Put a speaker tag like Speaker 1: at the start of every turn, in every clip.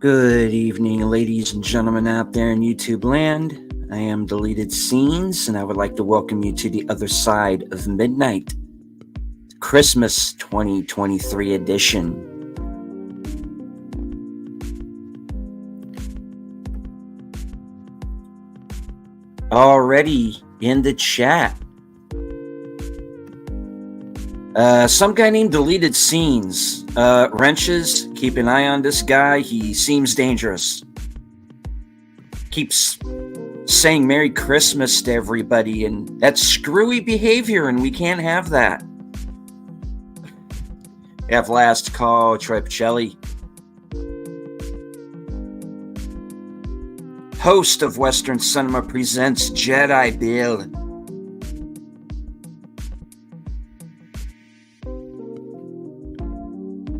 Speaker 1: Good evening, ladies and gentlemen out there in YouTube land. I am Deleted Scenes, and I would like to welcome you to the other side of midnight, Christmas 2023 edition. Already in the chat, some guy named Deleted Scenes. Wrenches, keep an eye on this guy. He seems dangerous. Keeps saying Merry Christmas to everybody, and that's screwy behavior, and we can't have that. We have Last Call, Troy Pacelli, host of Western Cinema Presents Jedi Bill.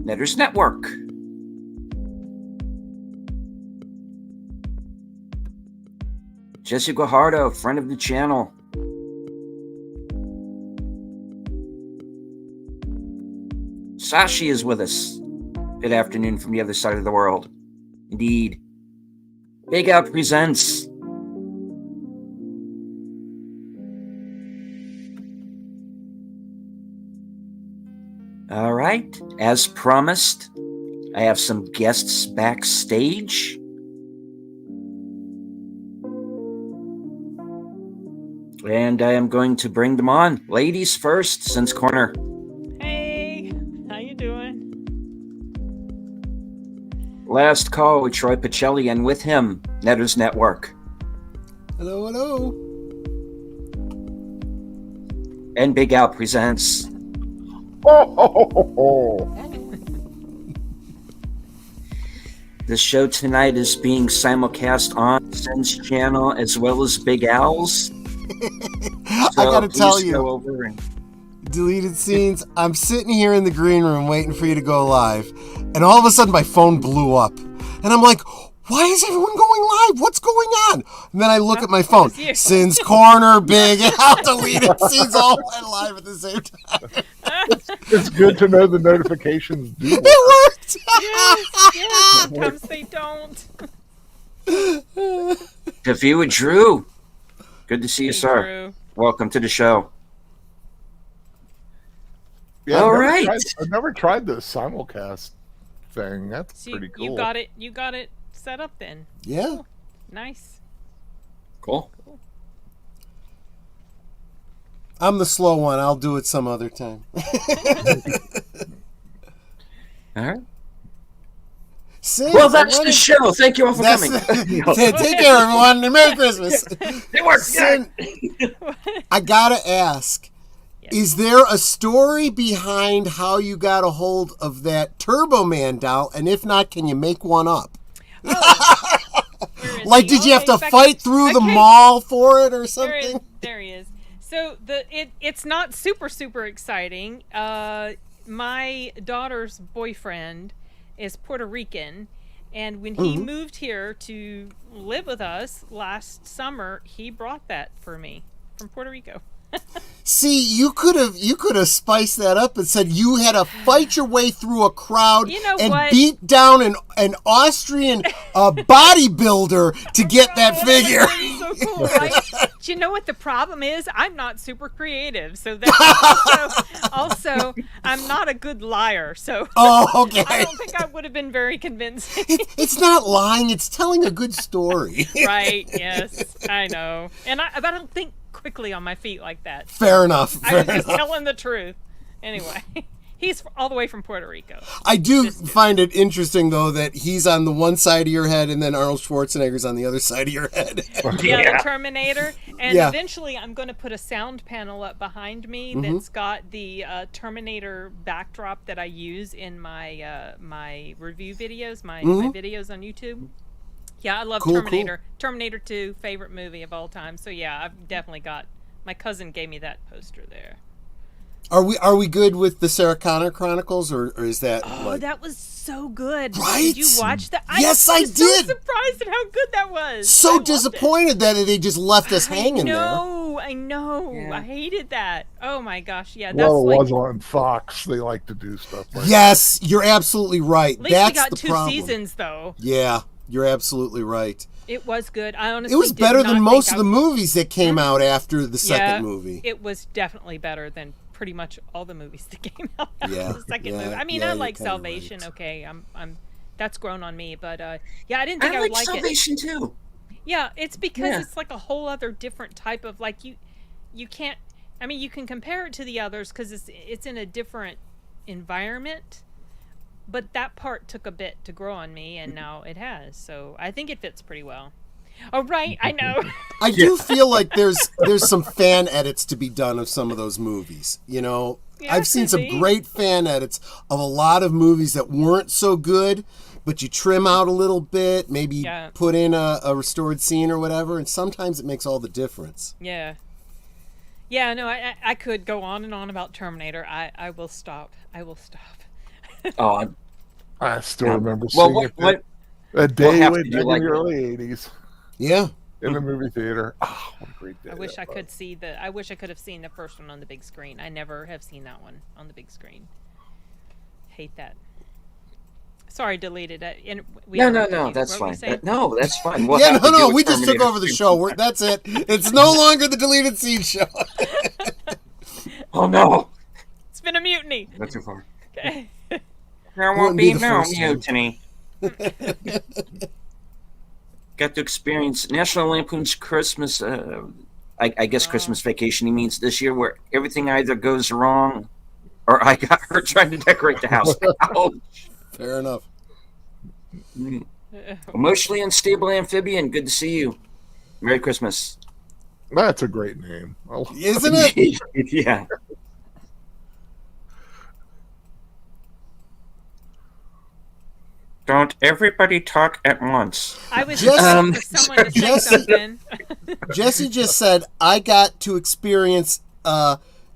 Speaker 1: Netters Network. Jesse Guajardo, friend of the channel. Sashi is with us. Good afternoon from the other side of the world. Indeed. Big Out presents. All right, as promised, I have some guests backstage. And I am going to bring them on. Ladies first, Sin's Corner.
Speaker 2: Hey, how you doing?
Speaker 1: Last Call with Troy Pacelli, and with him, Netters Network.
Speaker 3: Hello, hello.
Speaker 1: And Big Al presents. The show tonight is being simulcast on Sin's channel as well as Big Al's.
Speaker 3: I gotta tell you,
Speaker 1: go over and...
Speaker 3: Deleted Scenes, I'm sitting here in the green room waiting for you to go live, and all of a sudden my phone blew up. And I'm like, why is everyone going live? What's going on? And then I look at my phone. Sin's Corner, Big Al, Deleted Scenes, all went live at the same time.
Speaker 4: It's good to know the notifications do work.
Speaker 3: It worked!
Speaker 2: Yes, sometimes they don't.
Speaker 1: Davina Drew, good to see you, sir.
Speaker 2: Drew.
Speaker 1: Welcome to the show.
Speaker 4: Yeah,
Speaker 1: All right.
Speaker 4: I've never tried the simulcast thing. That's
Speaker 2: So
Speaker 4: pretty cool.
Speaker 2: You got it set up then.
Speaker 3: Yeah.
Speaker 2: Cool. Nice.
Speaker 1: Cool.
Speaker 3: I'm the slow one. I'll do it some other time.
Speaker 1: All right.
Speaker 3: Sin,
Speaker 1: Well, that's the show. Thank you all for coming.
Speaker 3: Take care, everyone, and Merry Christmas.
Speaker 1: It worked.
Speaker 3: Sin, I gotta ask, is there a story behind how you got a hold of that Turbo Man doll? And if not, can you make one up? Like, did you have to fight through the mall for it or something?
Speaker 2: There he is. So it's not super exciting. My daughter's boyfriend is Puerto Rican, and when he moved here to live with us last summer, he brought that for me from Puerto Rico.
Speaker 3: See, you could have spiced that up and said you had to fight your way through a crowd beat down an Austrian bodybuilder to get that figure.
Speaker 2: So cool, right? Do you know what the problem is? I'm not super creative, so that's also I'm not a good liar. So
Speaker 3: okay.
Speaker 2: I don't think I would have been very convincing.
Speaker 3: It's not lying; it's telling a good story.
Speaker 2: Right? Yes, I know, and I don't think quickly on my feet like that.
Speaker 3: Fair enough.
Speaker 2: I was just telling the truth. Anyway, he's all the way from Puerto Rico.
Speaker 3: I do find it interesting, though, that he's on the one side of your head and then Arnold Schwarzenegger's on the other side of your head.
Speaker 2: Yeah, the Terminator. And eventually I'm going to put a sound panel up behind me that's got the Terminator backdrop that I use in my my review videos, my videos on YouTube. Yeah, I love Terminator. Cool. Terminator 2, favorite movie of all time. So yeah, I've definitely got, my cousin gave me that poster there.
Speaker 3: Are we good with the Sarah Connor Chronicles, or is that
Speaker 2: Oh, that was so good.
Speaker 3: Right?
Speaker 2: Did you watch that?
Speaker 3: Yes, I
Speaker 2: was
Speaker 3: did.
Speaker 2: so surprised at how good that was. I
Speaker 3: so
Speaker 2: loved it.
Speaker 3: disappointed that they just left us hanging there?
Speaker 2: I know.
Speaker 1: Yeah.
Speaker 2: I hated that. Oh my gosh. Yeah, that's
Speaker 4: Well, it
Speaker 2: like
Speaker 4: was on Fox. They like to do stuff like
Speaker 3: Yes, you're absolutely right.
Speaker 2: at least
Speaker 3: That's
Speaker 2: we got
Speaker 3: the
Speaker 2: 2
Speaker 3: problem.
Speaker 2: seasons though.
Speaker 3: Yeah, you're absolutely right.
Speaker 2: It was good. I honestly
Speaker 3: It was
Speaker 2: did
Speaker 3: better
Speaker 2: not
Speaker 3: than
Speaker 2: think
Speaker 3: most of
Speaker 2: I-
Speaker 3: the movies that came out after the
Speaker 2: Yeah,
Speaker 3: second movie.
Speaker 2: It was definitely better than pretty much all the movies that came out after
Speaker 3: Yeah,
Speaker 2: the second
Speaker 3: yeah,
Speaker 2: movie. I mean,
Speaker 3: yeah,
Speaker 2: I
Speaker 3: you're
Speaker 2: like
Speaker 3: kinda
Speaker 2: Salvation.
Speaker 3: right.
Speaker 2: Okay, I'm that's grown on me, but yeah, I didn't think I,
Speaker 1: I
Speaker 2: would
Speaker 1: like
Speaker 2: like it.
Speaker 1: Salvation too.
Speaker 2: Yeah, it's because
Speaker 1: Yeah.
Speaker 2: it's like a whole other different type of like you can't. I mean, you can compare it to the others because it's in a different environment, but that part took a bit to grow on me, and now it has. So I think it fits pretty well. Oh right, I know.
Speaker 3: I do feel like there's some fan edits to be done of some of those movies. You know,
Speaker 2: Yeah,
Speaker 3: I've seen
Speaker 2: could
Speaker 3: some
Speaker 2: be.
Speaker 3: great fan edits of a lot of movies that weren't so good, but you trim out a little bit, maybe
Speaker 2: Yeah.
Speaker 3: put in a restored scene or whatever, and sometimes it makes all the difference.
Speaker 2: Yeah. Yeah, no, I could go on and on about Terminator. I will stop. I will stop.
Speaker 1: Oh,
Speaker 4: that. I still remember
Speaker 1: well,
Speaker 4: seeing
Speaker 1: what
Speaker 4: it a day
Speaker 1: have
Speaker 4: way
Speaker 1: to
Speaker 4: back
Speaker 1: do, like-
Speaker 4: in the early 80s
Speaker 3: Yeah.
Speaker 4: in the movie theater. Oh, what a great day.
Speaker 2: I wish
Speaker 4: that
Speaker 2: I could
Speaker 4: was.
Speaker 2: see I wish I could have seen the first one on the big screen. I never have seen that one on the big screen. Hate that. Sorry, deleted it. And we
Speaker 1: No,
Speaker 2: interrupted
Speaker 1: no,
Speaker 2: you.
Speaker 1: that's
Speaker 2: What were you
Speaker 1: fine.
Speaker 2: saying?
Speaker 1: No, that's fine. We'll
Speaker 3: Yeah,
Speaker 1: have to do
Speaker 3: no,
Speaker 1: a
Speaker 3: we just took
Speaker 1: Terminator
Speaker 3: over the
Speaker 1: 2.
Speaker 3: show. That's it. It's no longer the deleted scene show.
Speaker 1: Oh no,
Speaker 2: It's been a mutiny.
Speaker 1: that's too far.
Speaker 2: Okay.
Speaker 1: There
Speaker 3: Wouldn't
Speaker 1: won't
Speaker 3: be
Speaker 1: be
Speaker 3: the
Speaker 1: no
Speaker 3: first time.
Speaker 1: mutiny. Got to experience National Lampoon's Christmas. I guess Christmas Vacation. He means this year, where everything either goes wrong, or I got hurt trying to decorate the house. Ouch.
Speaker 3: Fair enough.
Speaker 1: Emotionally unstable amphibian. Good to see you. Merry Christmas.
Speaker 4: That's a great name.
Speaker 3: Isn't it?
Speaker 1: Yeah. Don't everybody talk at once.
Speaker 2: I was
Speaker 3: Just-
Speaker 2: waiting for someone to say
Speaker 3: just-
Speaker 2: something.
Speaker 3: Jesse just said, I got to experience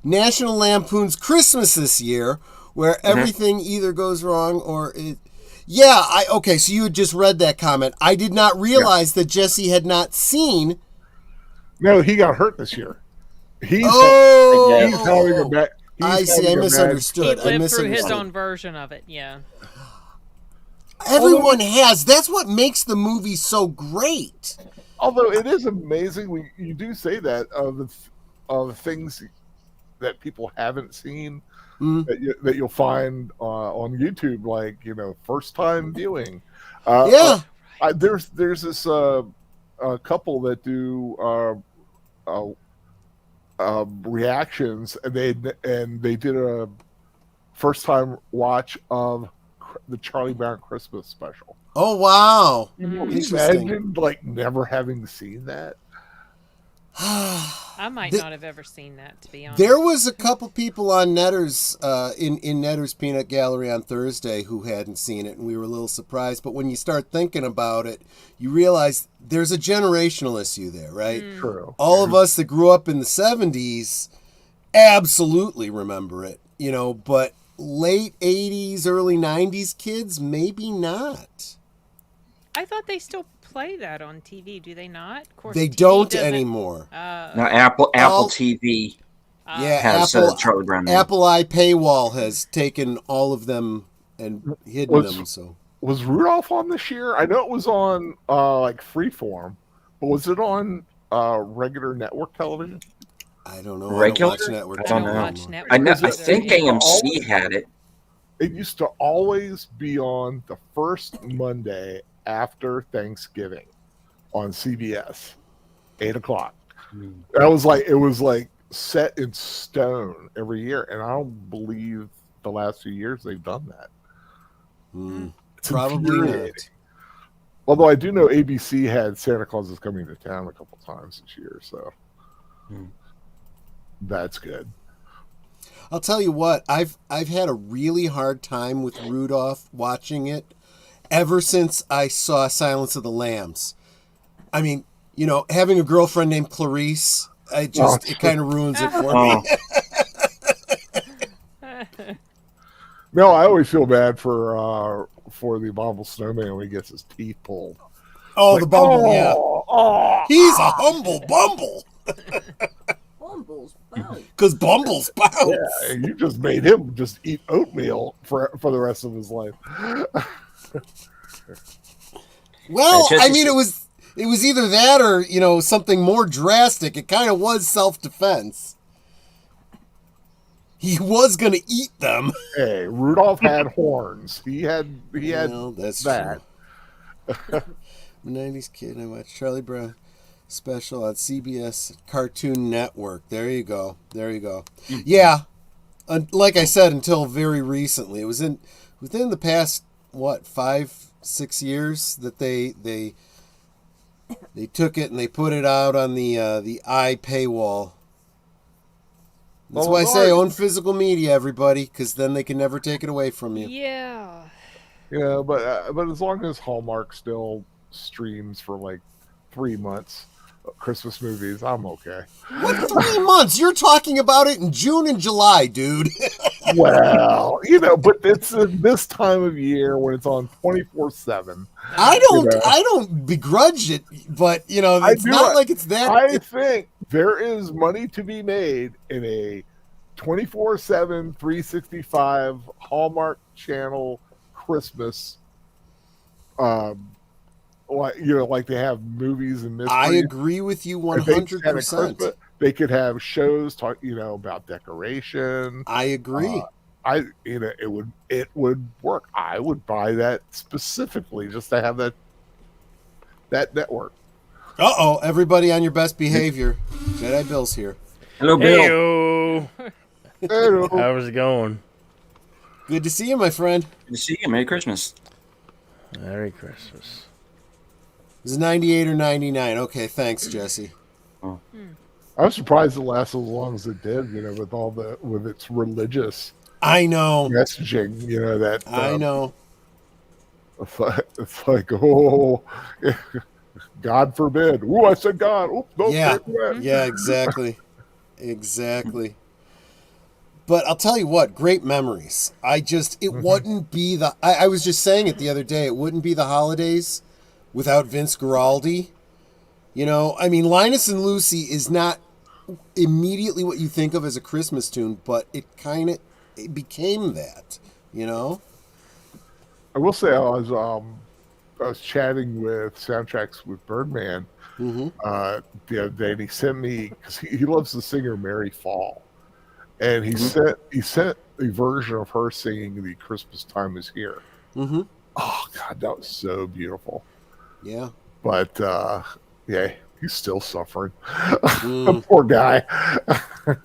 Speaker 3: National Lampoon's Christmas this year, where everything either goes wrong or it. Yeah, okay, so you had just read that comment. I did not realize that Jesse had not seen.
Speaker 4: No, he got hurt this year. He's
Speaker 3: Oh,
Speaker 4: he's having a bad.
Speaker 3: I see. I
Speaker 2: He
Speaker 3: misunderstood. I
Speaker 2: lived through his
Speaker 3: misunderstood.
Speaker 2: own version of it. Yeah.
Speaker 3: Everyone has. That's what makes the movie so great.
Speaker 4: Although it is amazing, you do say that of things that people haven't seen that you'll find on YouTube, like first time viewing.
Speaker 3: Yeah.
Speaker 4: There's this couple that do reactions, and they did a first time watch of the Charlie Brown Christmas special.
Speaker 3: Oh, wow.
Speaker 4: Can you
Speaker 3: Interesting.
Speaker 4: imagine like never having seen that?
Speaker 2: I might not have ever seen that, to be honest.
Speaker 3: There was a couple people on Netter's in Netter's Peanut Gallery on Thursday who hadn't seen it, and we were a little surprised. But when you start thinking about it, you realize there's a generational issue there, right?
Speaker 4: True.
Speaker 3: All of us that grew up in the 70s absolutely remember it, but late 80s, early 90s kids, maybe not.
Speaker 2: I thought they still play that on TV. Do they not? Of course,
Speaker 3: They
Speaker 2: TV
Speaker 3: don't
Speaker 2: doesn't-
Speaker 3: anymore.
Speaker 1: Now Apple TV
Speaker 3: Yeah,
Speaker 1: has
Speaker 3: Apple
Speaker 1: Charlie Brown. in it.
Speaker 3: Apple iPaywall has taken all of them and hidden
Speaker 4: Was-
Speaker 3: them. So
Speaker 4: Was Rudolph on this year? I know it was on like Freeform, but was it on regular network television?
Speaker 3: I don't know.
Speaker 1: Regular?
Speaker 3: I don't watch network.
Speaker 1: I
Speaker 2: I
Speaker 1: don't
Speaker 2: don't
Speaker 1: know.
Speaker 2: watch network.
Speaker 1: I know. I
Speaker 2: either.
Speaker 1: think AMC had it.
Speaker 4: It used to always be on the first Monday after Thanksgiving on CBS, 8:00. That was like, it was like set in stone every year, and I don't believe the last few years they've done that. It's
Speaker 3: Probably
Speaker 4: infuriating.
Speaker 3: not.
Speaker 4: Although I do know ABC had Santa Claus is Coming to Town a couple times this year, so that's good.
Speaker 3: I'll tell you what. I've had a really hard time with Rudolph watching it ever since I saw Silence of the Lambs. I mean, having a girlfriend named Clarice, it kind of ruins it for me.
Speaker 4: No, I always feel bad for the abominable snowman when he gets his teeth pulled.
Speaker 3: Oh,
Speaker 4: Like,
Speaker 3: the Bumble, yeah.
Speaker 4: oh,
Speaker 3: He's a humble Bumble.
Speaker 5: Bumble's bounce.
Speaker 3: Because Bumbles bounce.
Speaker 4: yeah, you just made him just eat oatmeal for the rest of his life.
Speaker 3: Well,
Speaker 1: Jesse
Speaker 3: I mean, it was either that or, something more drastic. It kind of was self-defense. He was going to eat them.
Speaker 4: Hey, Rudolph had horns. He had
Speaker 3: Well, that's
Speaker 4: that.
Speaker 3: true. 90s kid, I watched Charlie Brown special on CBS Cartoon Network. There you go. Yeah, like I said, until very recently. It was within the past, 5-6 years that they took it and they put it out on the paywall. That's why I say own physical media, everybody, because then they can never take it away from you.
Speaker 2: Yeah.
Speaker 4: Yeah, but as long as Hallmark still streams for like 3 months Christmas movies, I'm okay.
Speaker 3: What 3 months? You're talking about it in June and July, dude.
Speaker 4: Well, but it's this time of year when it's on 24/7.
Speaker 3: I don't begrudge it, but it's not like it's that.
Speaker 4: I think there is money to be made in a 24/7, 365 Hallmark Channel Christmas. Like they have movies and mysteries.
Speaker 3: I agree with you 100%.
Speaker 4: They could have shows talk, about decoration.
Speaker 3: I agree.
Speaker 4: It would work. I would buy that specifically just to have that network.
Speaker 3: Uh-oh, everybody on your best behavior. Jedi Bill's here.
Speaker 1: Hello, Bill.
Speaker 6: Heyo. How's it going?
Speaker 3: Good to see you, my friend.
Speaker 1: Good to see you. Merry Christmas.
Speaker 6: Merry Christmas.
Speaker 3: Is it 98 or 99? Okay, thanks, Jesse.
Speaker 4: I was surprised it lasted as long as it did, with its religious
Speaker 3: I know.
Speaker 4: messaging, that
Speaker 3: I know.
Speaker 4: It's like, oh, God forbid. Ooh, I said God. Ooh, no,
Speaker 3: Yeah.
Speaker 4: can't
Speaker 3: Yeah, exactly. Exactly. But I'll tell you what, great memories. It wouldn't be I was just saying it the other day, it wouldn't be the holidays without Vince Guaraldi. Linus and Lucy is not immediately what you think of as a Christmas tune, but it became that,
Speaker 4: I will say I was chatting with Soundtracks with Birdman the other day, and he sent me, because he loves the singer Mary Fall, and he sent a version of her singing "The Christmas Time Is Here."
Speaker 3: Mm-hmm.
Speaker 4: Oh God, that was so beautiful.
Speaker 3: Yeah.
Speaker 4: But yeah, he's still suffering. Poor guy.
Speaker 3: I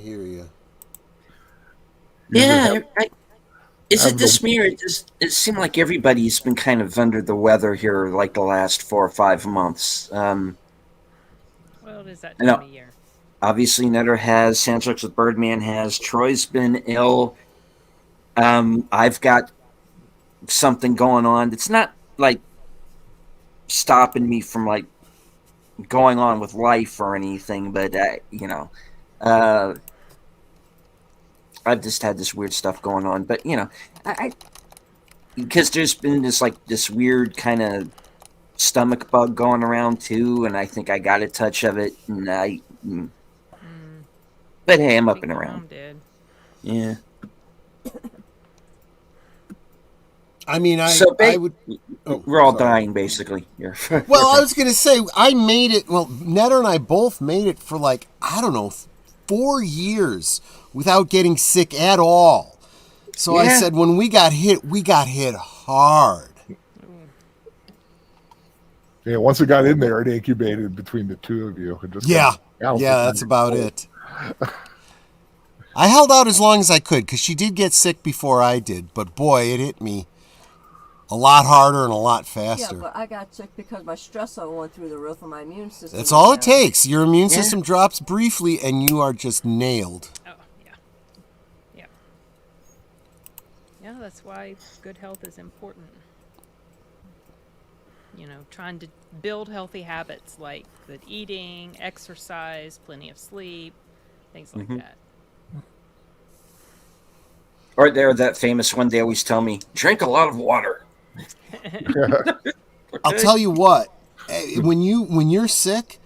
Speaker 3: hear you.
Speaker 1: Yeah, is it this year? It seemed like everybody's been kind of under the weather here, like the last 4 or 5 months.
Speaker 2: Well, it is that time of year.
Speaker 1: Obviously, Netter has. Soundtracks with Birdman has. Troy's been ill. I've got something going on. It's not like stopping me from like going on with life or anything, but I've just had this weird stuff going on. But I because there's been this weird kind of stomach bug going around too, and I think I got a touch of it, and but hey, I'm up and around. Yeah.
Speaker 3: I would.
Speaker 1: We're all dying basically here.
Speaker 3: Well, I was going to say, I made it. Well, Netter and I both made it for 4 years without getting sick at all. So I said, when we got hit hard.
Speaker 4: Yeah, once it got in there, it incubated between the two of you.
Speaker 3: That's about it. I held out as long as I could because she did get sick before I did. But boy, it hit me a lot harder and a lot faster.
Speaker 5: Yeah, but I got sick because my stress level went through the roof and my immune system.
Speaker 3: That's all it takes. Your immune system drops briefly and you are just nailed.
Speaker 2: Oh, yeah. Yeah. Yeah, that's why good health is important. Trying to build healthy habits like good eating, exercise, plenty of sleep, things like that.
Speaker 1: Or they're that famous one they always tell me, drink a lot of water.
Speaker 3: I'll tell you what, when you're sick,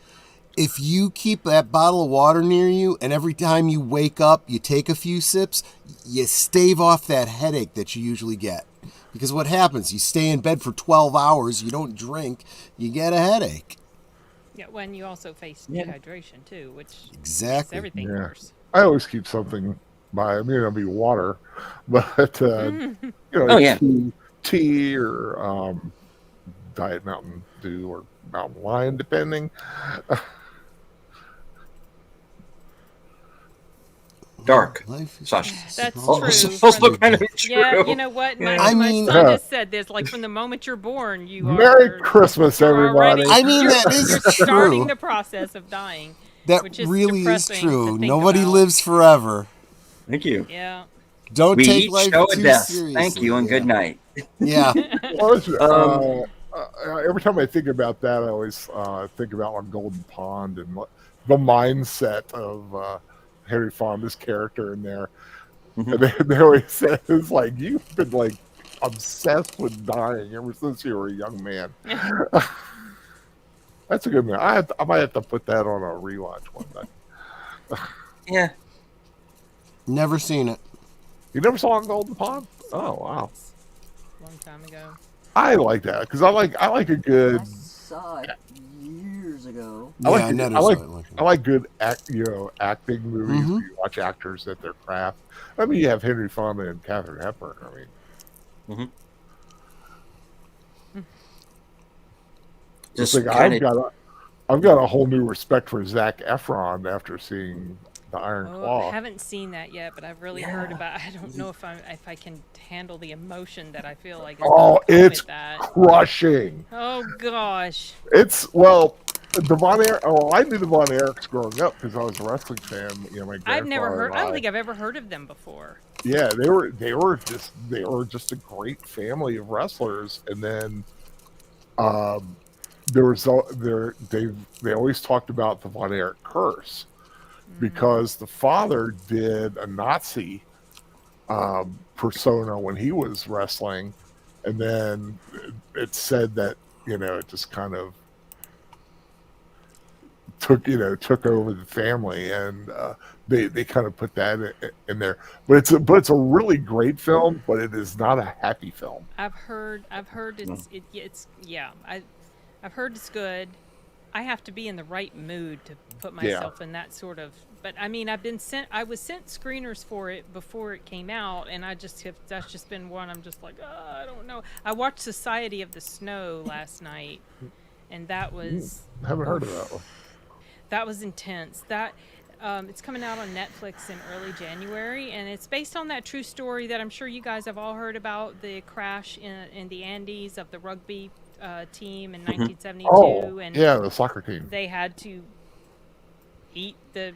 Speaker 3: if you keep that bottle of water near you and every time you wake up, you take a few sips, you stave off that headache that you usually get. Because what happens, you stay in bed for 12 hours, you don't drink, you get a headache.
Speaker 2: Yeah, when you also face dehydration too, which makes
Speaker 3: Exactly.
Speaker 2: everything worse.
Speaker 4: I always keep something by. I mean, it'll be water, but
Speaker 1: Oh, yeah.
Speaker 4: tea or Diet Mountain Dew or Mountain Lion, depending.
Speaker 1: Dark.
Speaker 3: Life is
Speaker 1: Sasha.
Speaker 2: That's
Speaker 3: supposed
Speaker 2: true.
Speaker 1: Also kind of true.
Speaker 2: Yeah, you know what? My,
Speaker 3: I
Speaker 2: my
Speaker 3: mean-
Speaker 2: son has said this. Like from the moment you're born, you
Speaker 4: Merry
Speaker 2: are.
Speaker 4: Christmas,
Speaker 2: you're
Speaker 4: everybody.
Speaker 2: already-
Speaker 3: I mean,
Speaker 2: you're-
Speaker 3: that is
Speaker 2: You're starting
Speaker 3: true.
Speaker 2: the process of dying.
Speaker 3: That
Speaker 2: which is
Speaker 3: really is
Speaker 2: depressing to
Speaker 3: true.
Speaker 2: think
Speaker 3: Nobody
Speaker 2: about.
Speaker 3: lives forever.
Speaker 1: Thank you.
Speaker 2: Yeah.
Speaker 3: Don't
Speaker 1: We
Speaker 3: take
Speaker 1: each
Speaker 3: life
Speaker 1: show
Speaker 3: too
Speaker 1: a death.
Speaker 3: seriously.
Speaker 1: Thank you and good night.
Speaker 3: Yeah.
Speaker 4: Well, listen,
Speaker 1: Um,
Speaker 4: every time I think about that, I always think about on Golden Pond and the mindset of Henry Fonda's character in there.
Speaker 1: Mhm.
Speaker 4: And they always say, it's like, you've been like obsessed with dying ever since you were a young man. That's a good one. I might have to put that on a rewatch one night.
Speaker 1: Yeah.
Speaker 3: Never seen it.
Speaker 4: You never saw it on Golden Pond? Oh, wow.
Speaker 2: Long time ago.
Speaker 4: I like that because I like a good
Speaker 5: I saw it years ago.
Speaker 4: I like
Speaker 3: yeah,
Speaker 4: it.
Speaker 3: never
Speaker 4: I
Speaker 3: saw
Speaker 4: like-
Speaker 3: it.
Speaker 4: I like good acting movies
Speaker 3: Mhm.
Speaker 4: where you watch actors at their craft. I mean, you have Henry Fonda and Katharine Hepburn. I mean,
Speaker 1: Just
Speaker 4: it's like
Speaker 1: kind of.
Speaker 4: I've got a whole new respect for Zac Efron after seeing The Iron
Speaker 2: Oh,
Speaker 4: Claw.
Speaker 2: I haven't seen that yet, but I've really heard about. I don't know if I can handle the emotion that I feel like. Is
Speaker 4: Oh,
Speaker 2: gonna come
Speaker 4: it's
Speaker 2: with that.
Speaker 4: crushing.
Speaker 2: Oh gosh.
Speaker 4: It's the Von Erich. Oh, I knew the Von Erichs growing up because I was a wrestling fan. You know, my
Speaker 2: I've never
Speaker 4: grandfather
Speaker 2: heard.
Speaker 4: and
Speaker 2: I don't think I've ever heard of them before.
Speaker 4: Yeah, they were just a great family of wrestlers, and then they always talked about the Von Erich curse because the father did a Nazi persona when he was wrestling, and then it said that it just kind of took over the family, and they kind of put that in there. But it's a really great film, but it is not a happy film.
Speaker 2: I've heard I've heard it's good. I have to be in the right mood to put myself in that sort of. But I mean, I was sent screeners for it before it came out, and that's just been one. I'm just like, I don't know. I watched Society of the Snow last night, and that was.
Speaker 4: I haven't heard of that one.
Speaker 2: That was intense. It's coming out on Netflix in early January, and it's based on that true story that I'm sure you guys have all heard about, the crash in the Andes of the rugby team in 1972.
Speaker 4: Oh,
Speaker 2: and
Speaker 4: yeah, the soccer team.
Speaker 2: they had to eat the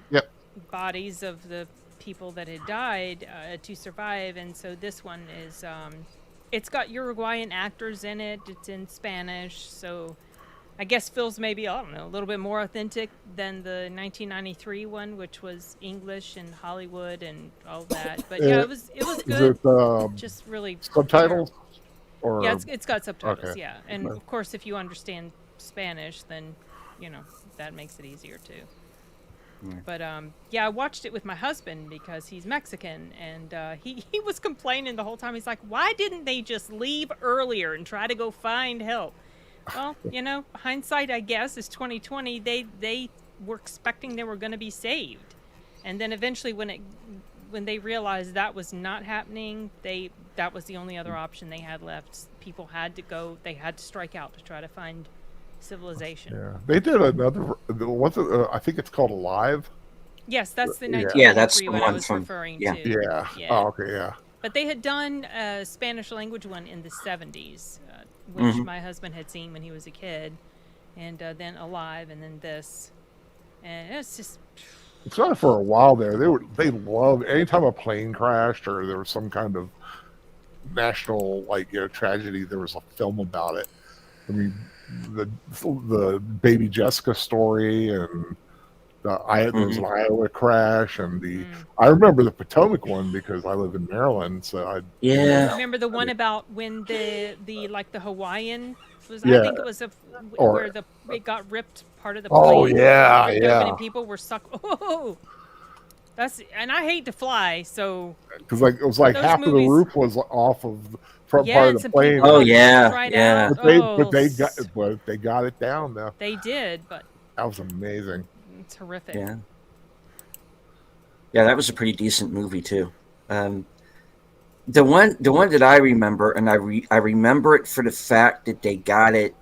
Speaker 2: bodies of the people that had died to survive, and so this one is it's got Uruguayan actors in it. It's in Spanish, so I guess feels maybe, I don't know, a little bit more authentic than the 1993 one, which was English and Hollywood and all that. But yeah, it was
Speaker 4: Is
Speaker 2: good.
Speaker 4: it
Speaker 2: Just really
Speaker 4: subtitles? Or
Speaker 2: Yeah, it's got subtitles.
Speaker 4: Okay.
Speaker 2: Yeah, and of course, if you understand Spanish, then that makes it easier too. But yeah, I watched it with my husband because he's Mexican, and he was complaining the whole time. He's like, "Why didn't they just leave earlier and try to go find help?" Well, hindsight, I guess, is 2020. They were expecting they were going to be saved, and then eventually, when they realized that was not happening, that was the only other option they had left. People had to go. They had to strike out to try to find civilization.
Speaker 4: Yeah, they did another. What's it? I think it's called Alive.
Speaker 2: Yes, that's the 1993
Speaker 1: Yeah, that's the
Speaker 2: one I
Speaker 1: one
Speaker 2: was
Speaker 1: from-
Speaker 2: referring
Speaker 1: yeah.
Speaker 2: to.
Speaker 4: Yeah. Oh, okay. Yeah.
Speaker 2: But they had done a Spanish language one in the 70s, which my husband had seen when he was a kid, and then Alive, and then this, and it's just.
Speaker 4: It's not for a while there. They loved anytime a plane crashed or there was some kind of national tragedy. There was a film about it. I mean, the baby Jessica story and There was an Iowa crash, and
Speaker 2: Mm.
Speaker 4: I remember the Potomac one because I live in Maryland, so
Speaker 1: Yeah.
Speaker 2: Remember the one about when the Hawaiian was? I
Speaker 4: Yeah.
Speaker 2: think it was
Speaker 4: Or-
Speaker 2: where it got ripped, part of the plane.
Speaker 4: Oh yeah,
Speaker 2: ripped open
Speaker 4: yeah.
Speaker 2: and people were stuck. Oh, and I hate to fly, so
Speaker 4: Because it was like
Speaker 2: Those
Speaker 4: half of the
Speaker 2: movies-
Speaker 4: roof was off of the front
Speaker 2: yeah,
Speaker 4: part
Speaker 2: and
Speaker 4: of the
Speaker 2: some
Speaker 4: plane.
Speaker 2: people
Speaker 1: Oh,
Speaker 2: got
Speaker 1: yeah,
Speaker 2: dried
Speaker 1: yeah.
Speaker 2: out.
Speaker 4: But they
Speaker 2: Oh,
Speaker 4: got it down though.
Speaker 2: they did, but
Speaker 4: That was amazing.
Speaker 2: it's horrific.
Speaker 1: Yeah. Yeah, that was a pretty decent movie too. The one that I remember, and I remember it for the fact that they got it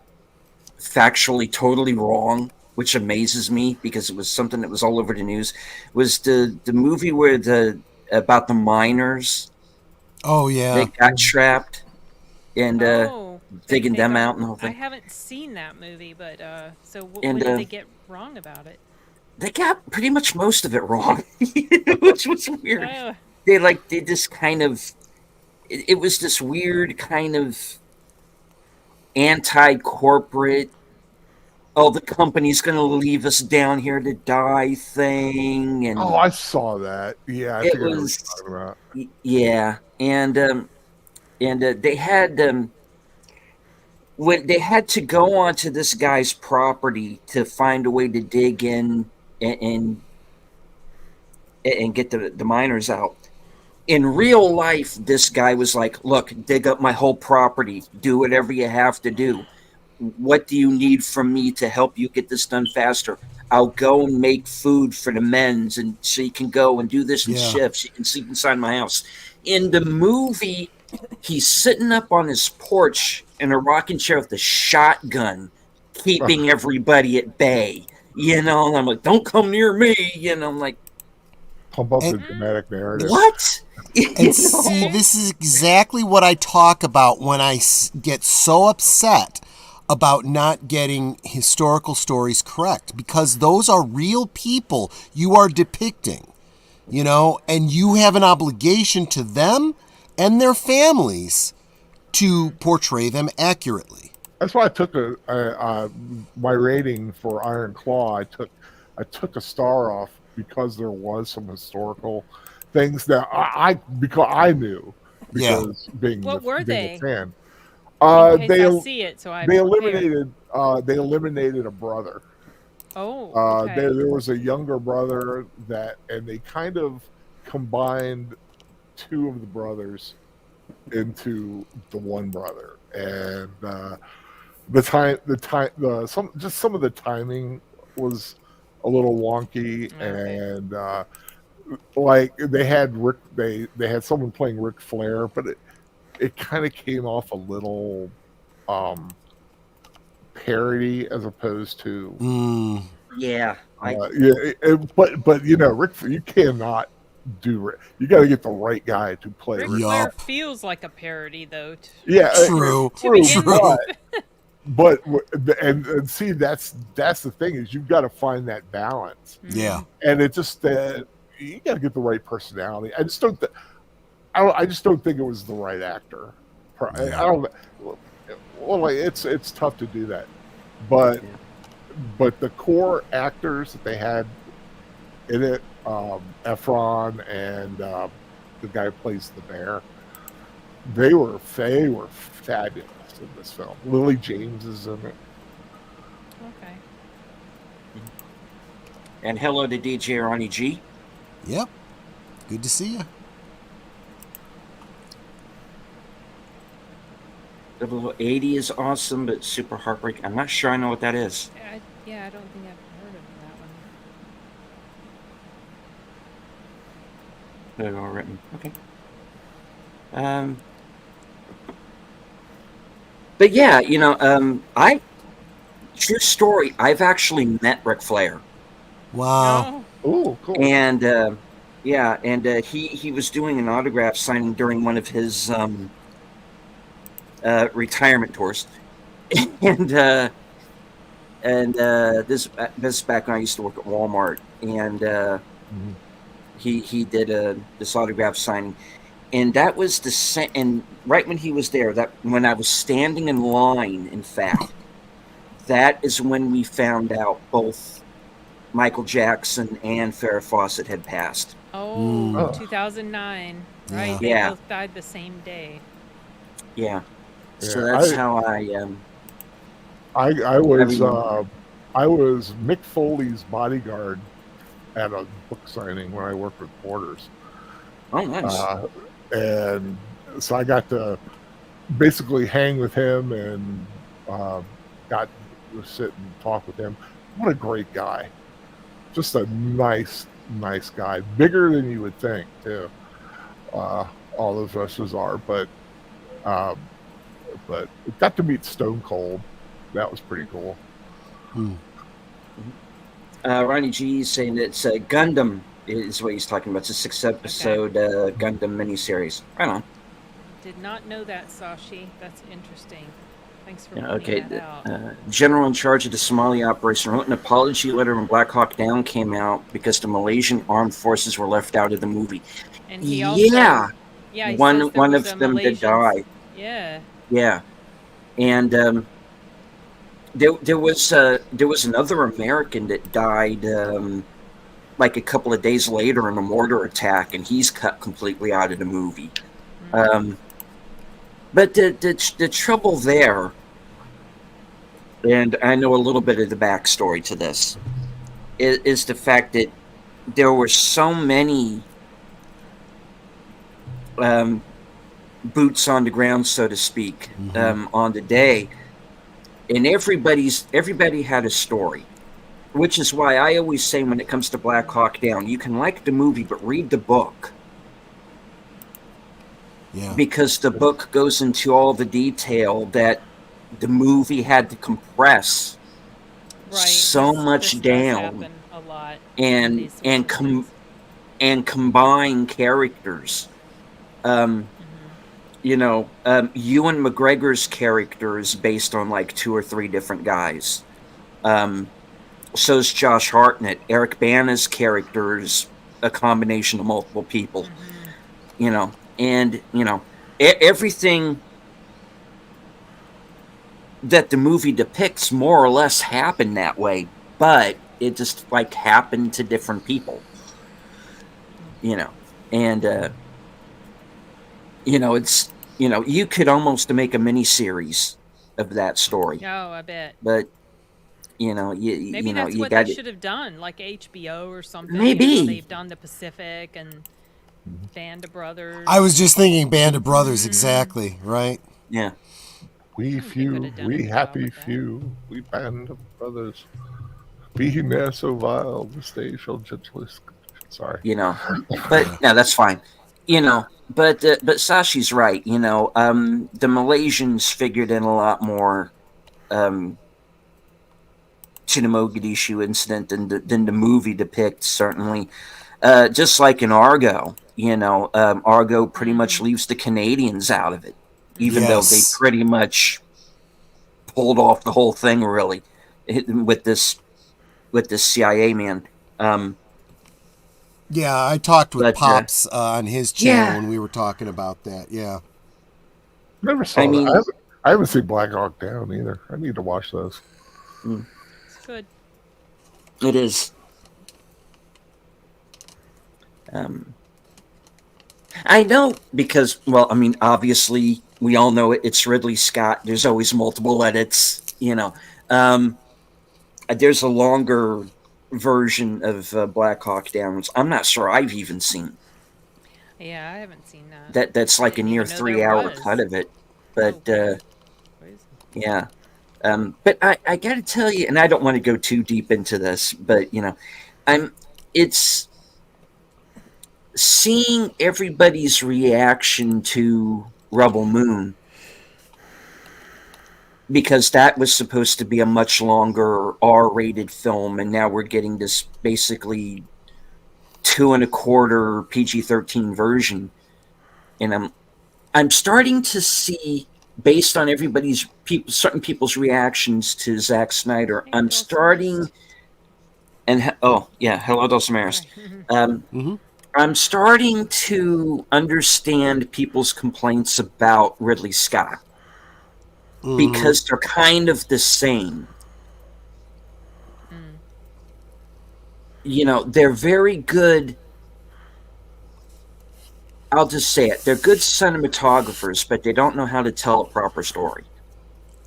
Speaker 1: factually totally wrong, which amazes me because it was something that was all over the news. Was the movie where about the miners
Speaker 3: Oh yeah.
Speaker 1: that got trapped and digging them out and the whole
Speaker 2: I
Speaker 1: thing.
Speaker 2: haven't seen that movie, but so
Speaker 1: And,
Speaker 2: what did they get wrong about it?
Speaker 1: They got pretty much most of it wrong, which was weird.
Speaker 2: Oh,
Speaker 1: They did this kind of. It was this weird kind of anti-corporate. Oh, the company's going to leave us down here to die thing, and
Speaker 4: Oh, I saw that. Yeah, I
Speaker 1: It
Speaker 4: think I know what
Speaker 1: was-
Speaker 4: you're talking about.
Speaker 1: yeah, and they had when they had to go onto this guy's property to find a way to dig in and get the miners out. In real life, this guy was like, look, dig up my whole property, do whatever you have to do. What do you need from me to help you get this done faster? I'll go and make food for the men's, and so you can go and do this in shifts. You can sleep inside my house. In the movie, he's sitting up on his porch in a rocking chair with a shotgun, keeping everybody at bay. And I'm like, don't come near me. I'm like,
Speaker 4: Pump up the dramatic narrative.
Speaker 1: what?
Speaker 3: And see, this is exactly what I talk about when I get so upset about not getting historical stories correct, because those are real people you are depicting, and you have an obligation to them and their families to portray them accurately.
Speaker 4: That's why I took my rating for Iron Claw. I took a star off because there was some historical things that because I knew, because being
Speaker 2: What were they?
Speaker 4: a fan.
Speaker 2: in case I see it, so
Speaker 4: they eliminated a brother.
Speaker 2: Oh, okay.
Speaker 4: There was a younger brother and they kind of combined two of the brothers into the one brother, and some of the timing was a little wonky, and like they had someone playing Ric Flair, but it kind of came off a little parody as opposed to
Speaker 1: yeah.
Speaker 4: But Ric, you cannot do. You got to get the right guy to play
Speaker 2: Ric
Speaker 4: Ric.
Speaker 2: Flair feels like a parody, though.
Speaker 4: Yeah,
Speaker 3: True.
Speaker 2: To begin with.
Speaker 4: But and see, that's the thing, is you've got to find that balance.
Speaker 3: Yeah.
Speaker 4: And it just you got to get the right personality. I just don't think it was the right actor. I don't. Well, it's tough to do that, but the core actors that they had in it, Efron and the guy who plays the bear, they were fabulous in this film. Lily James is in it.
Speaker 2: Okay.
Speaker 1: And hello to DJ Ronnie G.
Speaker 3: Yep. Good to see you.
Speaker 1: 0080 is awesome, but super heartbreaking. I'm not sure I know what that is.
Speaker 2: Yeah, I don't think I've heard of that one.
Speaker 1: They're all written. Okay. But yeah, true story. I've actually met Ric Flair,
Speaker 3: Wow.
Speaker 4: Oh, cool.
Speaker 1: and he was doing an autograph signing during one of his retirement tours, and this is back when I used to work at Walmart, and he did this autograph signing. And that was and right when he was there, that when I was standing in line, in fact, that is when we found out both Michael Jackson and Farrah Fawcett had passed.
Speaker 2: Oh, 2009. Right.
Speaker 3: Yeah.
Speaker 2: They
Speaker 1: Yeah.
Speaker 2: both died the same day.
Speaker 1: Yeah. So
Speaker 4: Yeah,
Speaker 1: that's how I
Speaker 4: I was Mick Foley's bodyguard at a book signing when I worked with Borders,
Speaker 1: oh, nice.
Speaker 4: and so I got to basically hang with him and got to sit and talk with him. What a great guy! Just a nice guy. Bigger than you would think, too. All those wrestlers are, but got to meet Stone Cold. That was pretty cool.
Speaker 1: Ronnie G is saying it's Gundam is what he's talking about. It's a 6-episode Gundam miniseries. Right on.
Speaker 2: Did not know that, Sashi. That's interesting. Thanks for
Speaker 1: Yeah,
Speaker 2: pointing
Speaker 1: okay.
Speaker 2: that out.
Speaker 1: General in charge of the Somali operation wrote an apology letter when Black Hawk Down came out because the Malaysian armed forces were left out of the movie.
Speaker 2: And he also,
Speaker 1: Yeah,
Speaker 2: he
Speaker 1: one
Speaker 2: says there was
Speaker 1: of
Speaker 2: a
Speaker 1: them
Speaker 2: Malaysian,
Speaker 1: did die.
Speaker 2: Yeah.
Speaker 1: Yeah, and there was another American that died like a couple of days later in a mortar attack, and he's cut completely out of the movie. But the trouble there, and I know a little bit of the backstory to this, is the fact that there were so many boots on the ground, so to speak, on the day, and everybody had a story, which is why I always say when it comes to Black Hawk Down, you can like the movie, but read the book.
Speaker 3: Yeah.
Speaker 1: Because the book goes into all the detail that the movie had to compress so much
Speaker 2: this
Speaker 1: down
Speaker 2: does happen a lot
Speaker 1: and combine characters. You know, Ewan McGregor's character is based on like 2 or 3 different guys. So's Josh Hartnett. Eric Bana's character is a combination of multiple people. You know, and you know, everything that the movie depicts more or less happened that way, but it just like happened to different people. You know, and you know, it's, you know, you could almost make a mini series of that story.
Speaker 2: Oh, I bet.
Speaker 1: But you know,
Speaker 2: maybe
Speaker 1: you know,
Speaker 2: that's
Speaker 1: you
Speaker 2: what
Speaker 1: got
Speaker 2: they should have done, like HBO or something.
Speaker 1: Maybe.
Speaker 2: You know, they've done the Pacific and Band of Brothers.
Speaker 3: I was just thinking Band of Brothers, exactly, right?
Speaker 1: Yeah.
Speaker 4: We few, we happy few, we Band of Brothers. Being there so vile, the stage shall gentlest. Sorry.
Speaker 1: You know, but no, that's fine. You know, but Sashi's right. You know, the Malaysians figured in a lot more to the Mogadishu incident than the movie depicts. Certainly, just like in Argo, you know, Argo pretty much leaves the Canadians out of it, even though they pretty much pulled off the whole thing, really, with this CIA man.
Speaker 3: Yeah, I talked with Pops on his channel when we were talking about that. Yeah.
Speaker 4: Never saw that. I haven't seen Black Hawk Down either. I need to watch those.
Speaker 2: It's good.
Speaker 1: It is. I know because, well, I mean, obviously we all know it's Ridley Scott. There's always multiple edits, you know. There's a longer version of Black Hawk Down. I'm not sure I've even seen.
Speaker 2: Yeah, I haven't seen that.
Speaker 1: That's like a near 3-hour cut of it. But yeah. But I got to tell you, and I don't want to go too deep into this, but you know, it's seeing everybody's reaction to Rebel Moon, because that was supposed to be a much longer R-rated film, and now we're getting this basically 2 1/4 PG-13 version, and I'm starting to see, based on certain people's reactions to Zack Snyder, I'm starting, and hello, Dulcimeris. I'm starting to understand people's complaints about Ridley Scott. Because they're kind of the same. they're very good. I'll just say it. They're good cinematographers, but they don't know how to tell a proper story.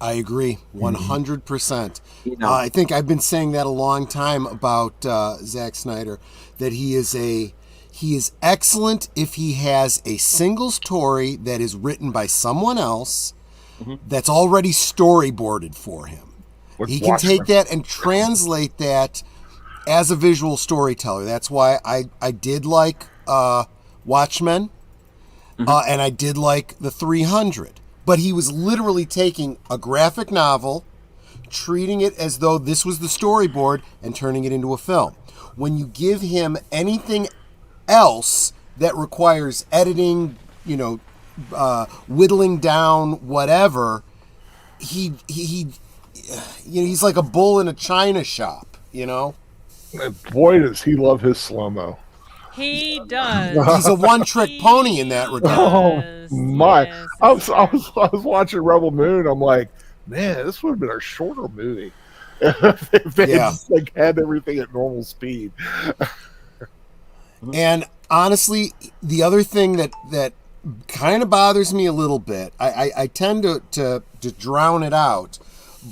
Speaker 3: I agree, 100%.
Speaker 1: I
Speaker 3: think I've been saying that a long time about Zack Snyder, that he is excellent if he has a single story that is written by someone else that's already storyboarded for him. He can take that and translate that as a visual storyteller. That's why I did like Watchmen, and I did like The 300. But he was literally taking a graphic novel, treating it as though this was the storyboard, and turning it into a film. When you give him anything else that requires editing, whittling down, whatever, he's like a bull in a china shop,
Speaker 4: And boy, does he love his slow-mo.
Speaker 2: He does.
Speaker 3: He's a one-trick pony in that regard.
Speaker 4: Oh my!
Speaker 2: Yes,
Speaker 4: I was watching Rebel Moon. I'm like, man, this would have been a shorter movie if they just had everything at normal speed.
Speaker 3: And honestly, the other thing that kind of bothers me a little bit, I tend to drown it out,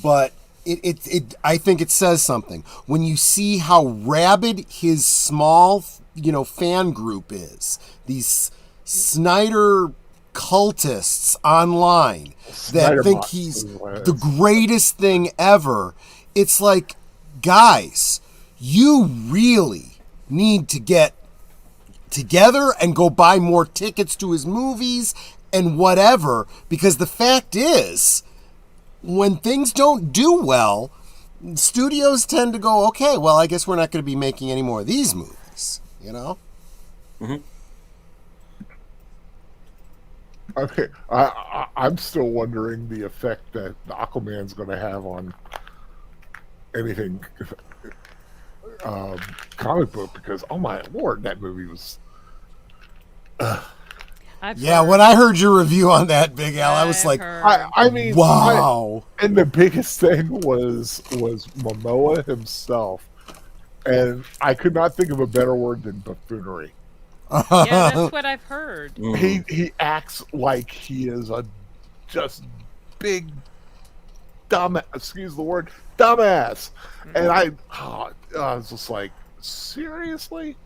Speaker 3: but it I think it says something when you see how rabid his small fan group is. These Snyder cultists online that think he's the greatest thing ever. It's like, guys, you really need to get together and go buy more tickets to his movies and whatever, because the fact is, when things don't do well, studios tend to go, okay, well, I guess we're not going to be making any more of these movies.
Speaker 4: Okay, I'm still wondering the effect that Aquaman's going to have on anything comic book, because oh my lord, that movie was.
Speaker 3: When I heard your review on that, Big Al, I was like,
Speaker 4: I mean,
Speaker 3: wow.
Speaker 4: And the biggest thing was Momoa himself. And I could not think of a better word than buffoonery.
Speaker 2: Yeah, that's what I've heard.
Speaker 4: He acts like he is a just big dumb, excuse the word, dumbass. And I was just like, seriously?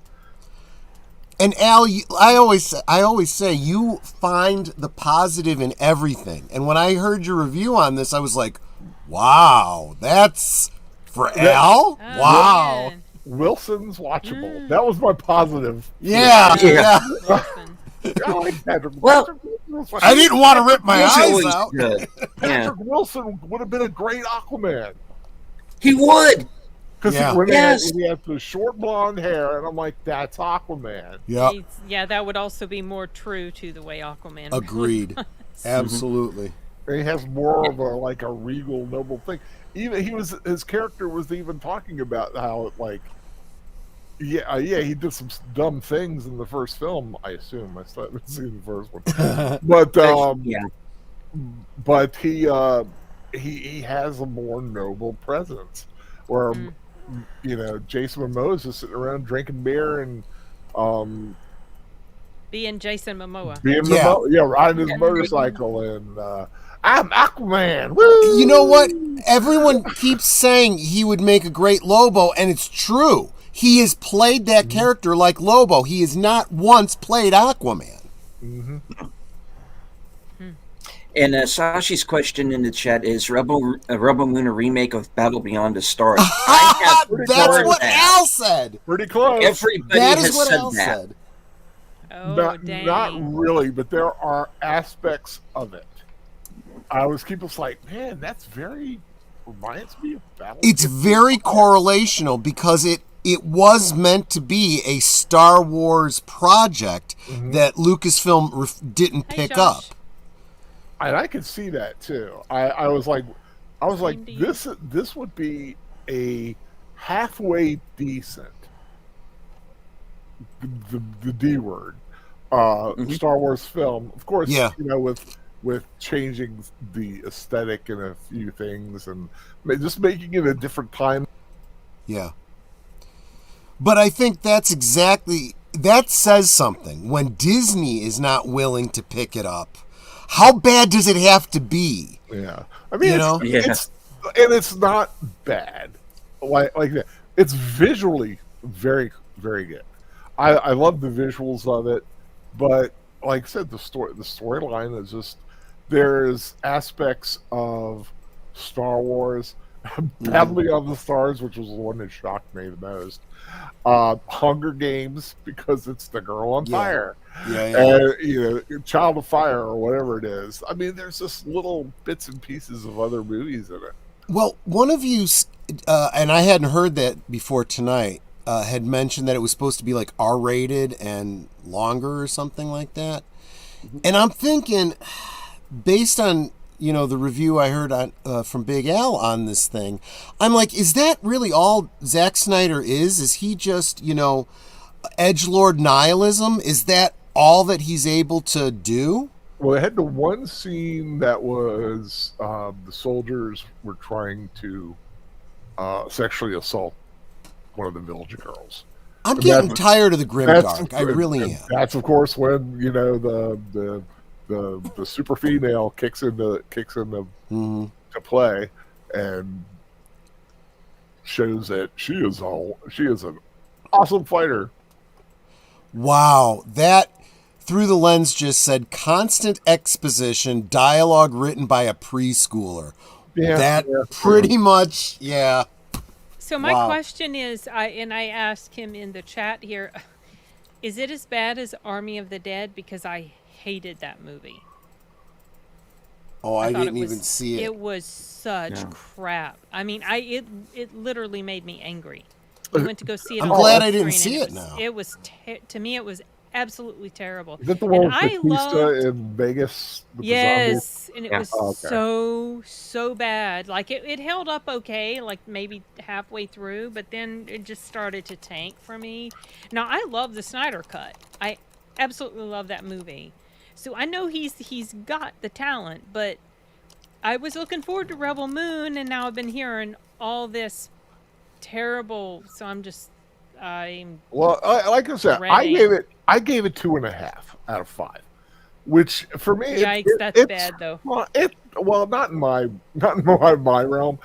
Speaker 3: And Al, I always say you find the positive in everything. And when I heard your review on this, I was like, wow, that's for Al?
Speaker 2: Oh,
Speaker 3: wow.
Speaker 2: Man.
Speaker 4: Wilson's watchable. That was my positive.
Speaker 3: Yeah.
Speaker 4: I like Patrick.
Speaker 1: Well,
Speaker 3: I didn't want to rip my eyes out.
Speaker 4: Patrick Wilson would have been a great Aquaman.
Speaker 1: He would.
Speaker 4: Because when he had the short blonde hair, and I'm like, that's Aquaman.
Speaker 3: Yeah.
Speaker 2: That would also be more true to the way Aquaman.
Speaker 3: Agreed. Absolutely.
Speaker 4: And he has more of a regal, noble thing. Even his character was even talking about how he did some dumb things in the first film. I assume I still haven't seen the first one, but he has a more noble presence, where Jason Momoa is just sitting around drinking beer and
Speaker 2: being Jason Momoa,
Speaker 4: riding his motorcycle, and I'm Aquaman. Woo!
Speaker 3: You know what? Everyone keeps saying he would make a great Lobo, and it's true. He has played that character like Lobo. He has not once played Aquaman.
Speaker 4: Mm-hmm.
Speaker 1: And Sashi's question in the chat is Rebel Moon a remake of Battle Beyond the Stars?
Speaker 3: That's what Al said.
Speaker 4: Pretty close.
Speaker 1: Everybody has said that.
Speaker 2: Oh, dang.
Speaker 4: Not really, but there are aspects of it. I was like, man, that's reminds me of Battle.
Speaker 3: It's very correlational because it was meant to be a Star Wars project that Lucasfilm didn't pick up.
Speaker 4: And I could see that too. I was like, this would be a halfway decent, the D word, Star Wars film. Of course, with changing the aesthetic and a few things and just making it a different time.
Speaker 3: Yeah. But I think that says something. When Disney is not willing to pick it up, how bad does it have to be?
Speaker 4: Yeah, I mean,
Speaker 1: Yeah.
Speaker 4: it's not bad, like that. It's visually very, very good. I love the visuals of it, but like I said, the storyline is just, there's aspects of Star Wars, Battling of the Stars, which was the one that shocked me the most. Hunger Games, because it's the girl on fire. And Child of Fire, or whatever it is. I mean, there's just little bits and pieces of other movies in it.
Speaker 3: Well, one of you, and I hadn't heard that before tonight, had mentioned that it was supposed to be like R-rated and longer or something like that. And I'm thinking, based on the review I heard on from Big Al on this thing, I'm like, is that really all Zack Snyder is? Is he just edgelord nihilism? Is that all that he's able to do?
Speaker 4: Well, they had the one scene that was the soldiers were trying to sexually assault one of the village girls.
Speaker 3: I'm getting tired of the grimdark. I really am.
Speaker 4: That's of course when the super female kicks into to play and shows that she is an awesome fighter.
Speaker 3: Wow, that Through the Lens just said constant exposition, dialogue written by a preschooler. Pretty much, yeah.
Speaker 2: So my question is, I asked him in the chat here, is it as bad as Army of the Dead? Because I hated that movie.
Speaker 3: Oh, I didn't even see it.
Speaker 2: It was such crap. I mean, it literally made me angry. We went to go see it.
Speaker 3: I'm glad I didn't see it now.
Speaker 2: It was to me, it was absolutely terrible.
Speaker 4: Is that the one with Batista in Vegas?
Speaker 2: Yes, and it was so bad. Like it held up okay, like maybe halfway through, but then it just started to tank for me. Now I love the Snyder Cut. I absolutely love that movie. So I know he's got the talent, but I was looking forward to Rebel Moon, and now I've been hearing all this terrible. So I'm
Speaker 4: like I said,
Speaker 2: dreading.
Speaker 4: I gave it 2.5 out of 5, which for me,
Speaker 2: yikes, that's bad though.
Speaker 4: Not in my realm.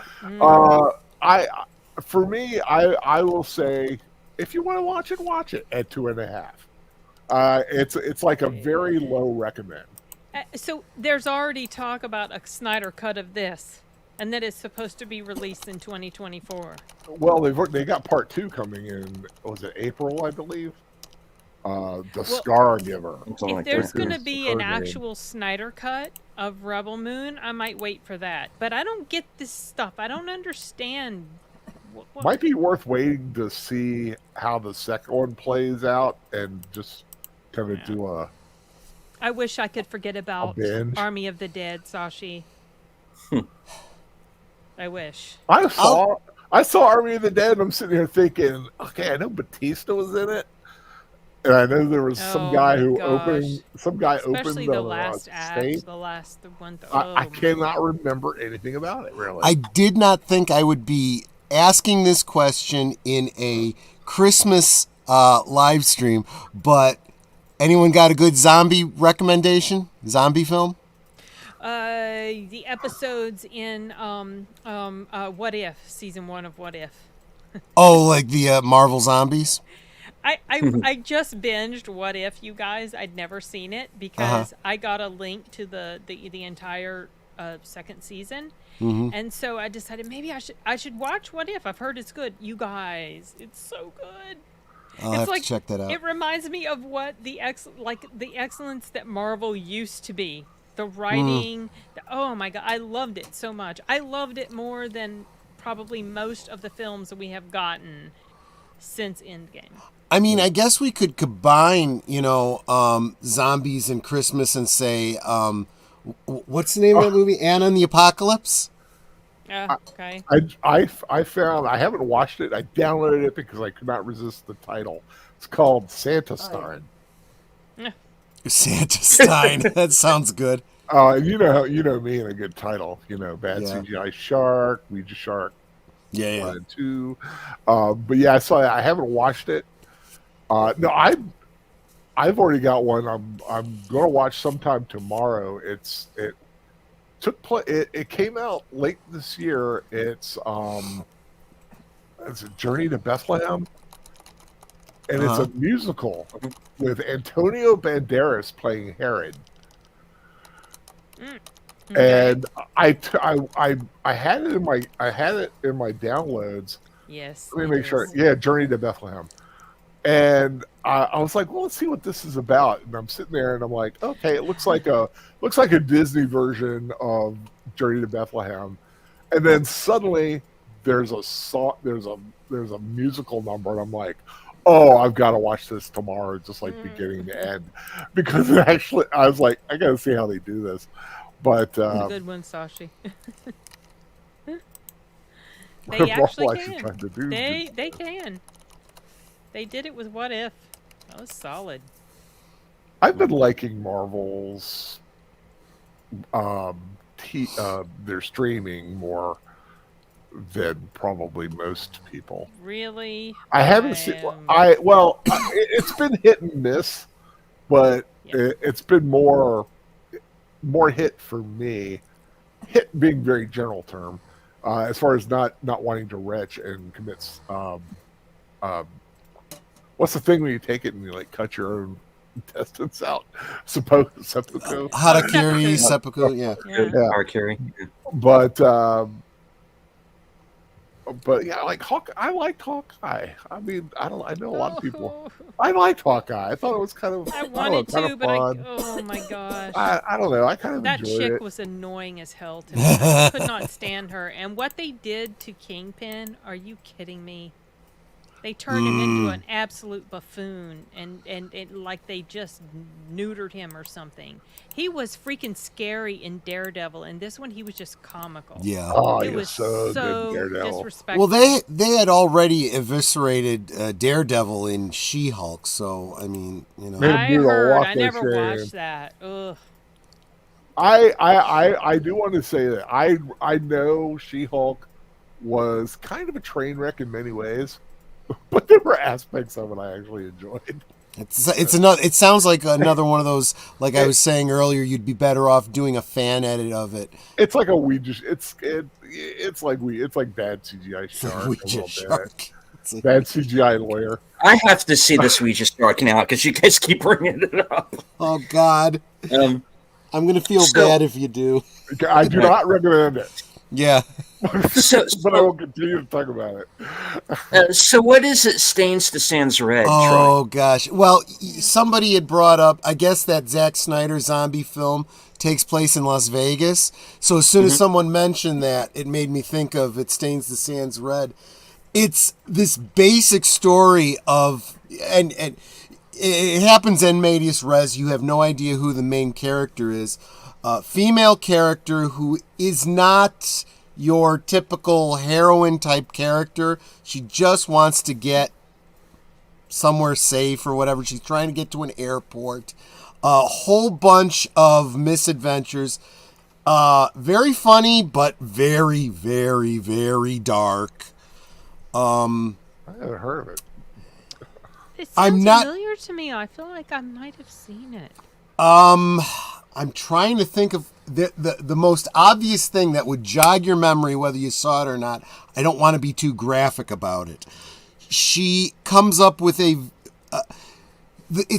Speaker 4: For me, I will say, if you want to watch it at 2.5. It's like a very low recommend.
Speaker 2: So there's already talk about a Snyder Cut of this, and that is supposed to be released in 2024.
Speaker 4: Well, they got part 2 coming in. Was it April, I believe? Scar Giver.
Speaker 2: If there's going to be an actual Snyder Cut of Rebel Moon, I might wait for that. But I don't get this stuff. I don't understand.
Speaker 4: Might be worth waiting to see how the second one plays out and just kind of do a.
Speaker 2: I wish I could forget about Army of the Dead, Sashi. I wish.
Speaker 4: I saw Army of the Dead, and I'm sitting here thinking, okay, I know Batista was in it, and I know there was some guy who opened the
Speaker 2: last act,
Speaker 4: state.
Speaker 2: the one.
Speaker 4: I cannot remember anything about it, really.
Speaker 3: I did not think I would be asking this question in a Christmas live stream, but anyone got a good zombie recommendation? Zombie film?
Speaker 2: The episodes in What If, season 1 of What If.
Speaker 3: Oh, like the Marvel Zombies?
Speaker 2: I just binged What If, you guys. I'd never seen it because I got a link to the entire second season. And so I decided maybe I should watch What If. I've heard it's good. You guys, it's so good.
Speaker 3: I'll have to check that out.
Speaker 2: It reminds me of what the excellence that Marvel used to be. The writing, oh my God, I loved it so much. I loved it more than probably most of the films that we have gotten since Endgame.
Speaker 3: I mean, I guess we could combine, zombies and Christmas and say, what's the name of that movie? Anna and the Apocalypse?
Speaker 2: Okay.
Speaker 4: I found, I haven't watched it. I downloaded it because I could not resist the title. It's called Santa Stein.
Speaker 3: Santa Stein. That sounds good.
Speaker 4: You know me and a good title. Bad CGI shark, Ouija shark.
Speaker 3: Yeah.
Speaker 4: 1 and 2. But yeah, I saw it. I haven't watched it. No, I've already got one. I'm going to watch sometime tomorrow. It took place. It came out late this year. It's a Journey to Bethlehem, and it's a musical with Antonio Banderas playing Herod.
Speaker 2: Okay.
Speaker 4: And I had it in my downloads.
Speaker 2: Yes.
Speaker 4: Let me
Speaker 2: it
Speaker 4: make sure.
Speaker 2: is.
Speaker 4: Yeah, Journey to Bethlehem. And I was like, well, let's see what this is about. And I'm sitting there, and I'm like, okay, it looks like a Disney version of Journey to Bethlehem. And then suddenly there's a song, there's a musical number, and I'm like, oh, I've got to watch this tomorrow, just like beginning to end, because it actually, I was like, I got to see how they do this. But
Speaker 2: It's a good one, Sashi. They
Speaker 4: Marvel
Speaker 2: actually
Speaker 4: actually
Speaker 2: can.
Speaker 4: tried to do
Speaker 2: They can. They did it with What If. That was solid.
Speaker 4: I've been liking Marvel's their streaming more than probably most people.
Speaker 2: Really?
Speaker 4: I haven't seen. It's been hit and miss, but
Speaker 2: Yeah.
Speaker 4: it's been more hit for me. Hit being very general term, as far as not wanting to retch and commit. What's the thing when you take it and you like cut your own intestines out? Seppuku.
Speaker 3: Harakiri, seppuku, yeah.
Speaker 2: Yeah.
Speaker 1: Harakiri.
Speaker 4: But yeah, like Hawkeye. I liked Hawkeye. I mean, I know a lot of people.
Speaker 2: Oh,
Speaker 4: I liked Hawkeye. I thought it was kind of.
Speaker 2: I
Speaker 4: don't know,
Speaker 2: wanted
Speaker 4: kind
Speaker 2: to,
Speaker 4: of
Speaker 2: but
Speaker 4: fun.
Speaker 2: oh my gosh.
Speaker 4: I don't know. I kind of
Speaker 2: That
Speaker 4: enjoyed
Speaker 2: chick
Speaker 4: it.
Speaker 2: was annoying as hell to me. I could not stand her. And what they did to Kingpin, are you kidding me? They turned him into an absolute buffoon and like they just neutered him or something. He was freaking scary in Daredevil, and this one he was just comical.
Speaker 3: Yeah.
Speaker 4: Oh,
Speaker 2: It
Speaker 4: you're
Speaker 2: was
Speaker 4: so
Speaker 2: so
Speaker 4: good, Daredevil.
Speaker 2: disrespectful.
Speaker 3: Well, they had already eviscerated Daredevil in She-Hulk, so I mean, you know.
Speaker 4: Man,
Speaker 2: I
Speaker 4: dude,
Speaker 2: heard.
Speaker 4: walk
Speaker 2: I
Speaker 4: of
Speaker 2: never
Speaker 4: shame.
Speaker 2: watched that. Ugh.
Speaker 4: I do want to say that I know She-Hulk was kind of a train wreck in many ways, but there were aspects of it I actually enjoyed.
Speaker 3: It's another. It sounds like another one of those. Like I was saying earlier, you'd be better off doing a fan edit of it.
Speaker 4: It's like it's like bad CGI shark.
Speaker 3: Ouija shark. It's like-
Speaker 4: Bad CGI lawyer.
Speaker 1: I have to see this Ouija shark now because you guys keep bringing it up.
Speaker 3: Oh God, I'm gonna feel
Speaker 1: So-
Speaker 3: bad if you do.
Speaker 4: I do not recommend it,
Speaker 3: Yeah.
Speaker 4: but I will continue to talk about it.
Speaker 1: So what is it stains the sands red, Troy?
Speaker 3: Oh gosh. Well, somebody had brought up. I guess that Zack Snyder zombie film takes place in Las Vegas. So as soon as someone mentioned that, it made me think of It Stains the Sands Red. It's this basic story of and it happens in medias res. You have no idea who the main character is. Female character who is not your typical heroine type character. She just wants to get somewhere safe or whatever. She's trying to get to an airport. A whole bunch of misadventures. Very funny, but very, very, very dark.
Speaker 4: I haven't heard of it.
Speaker 2: It sounds
Speaker 3: I'm not-
Speaker 2: familiar to me. I feel like I might have seen it.
Speaker 3: I'm trying to think of the most obvious thing that would jog your memory, whether you saw it or not. I don't want to be too graphic about it. She comes up with It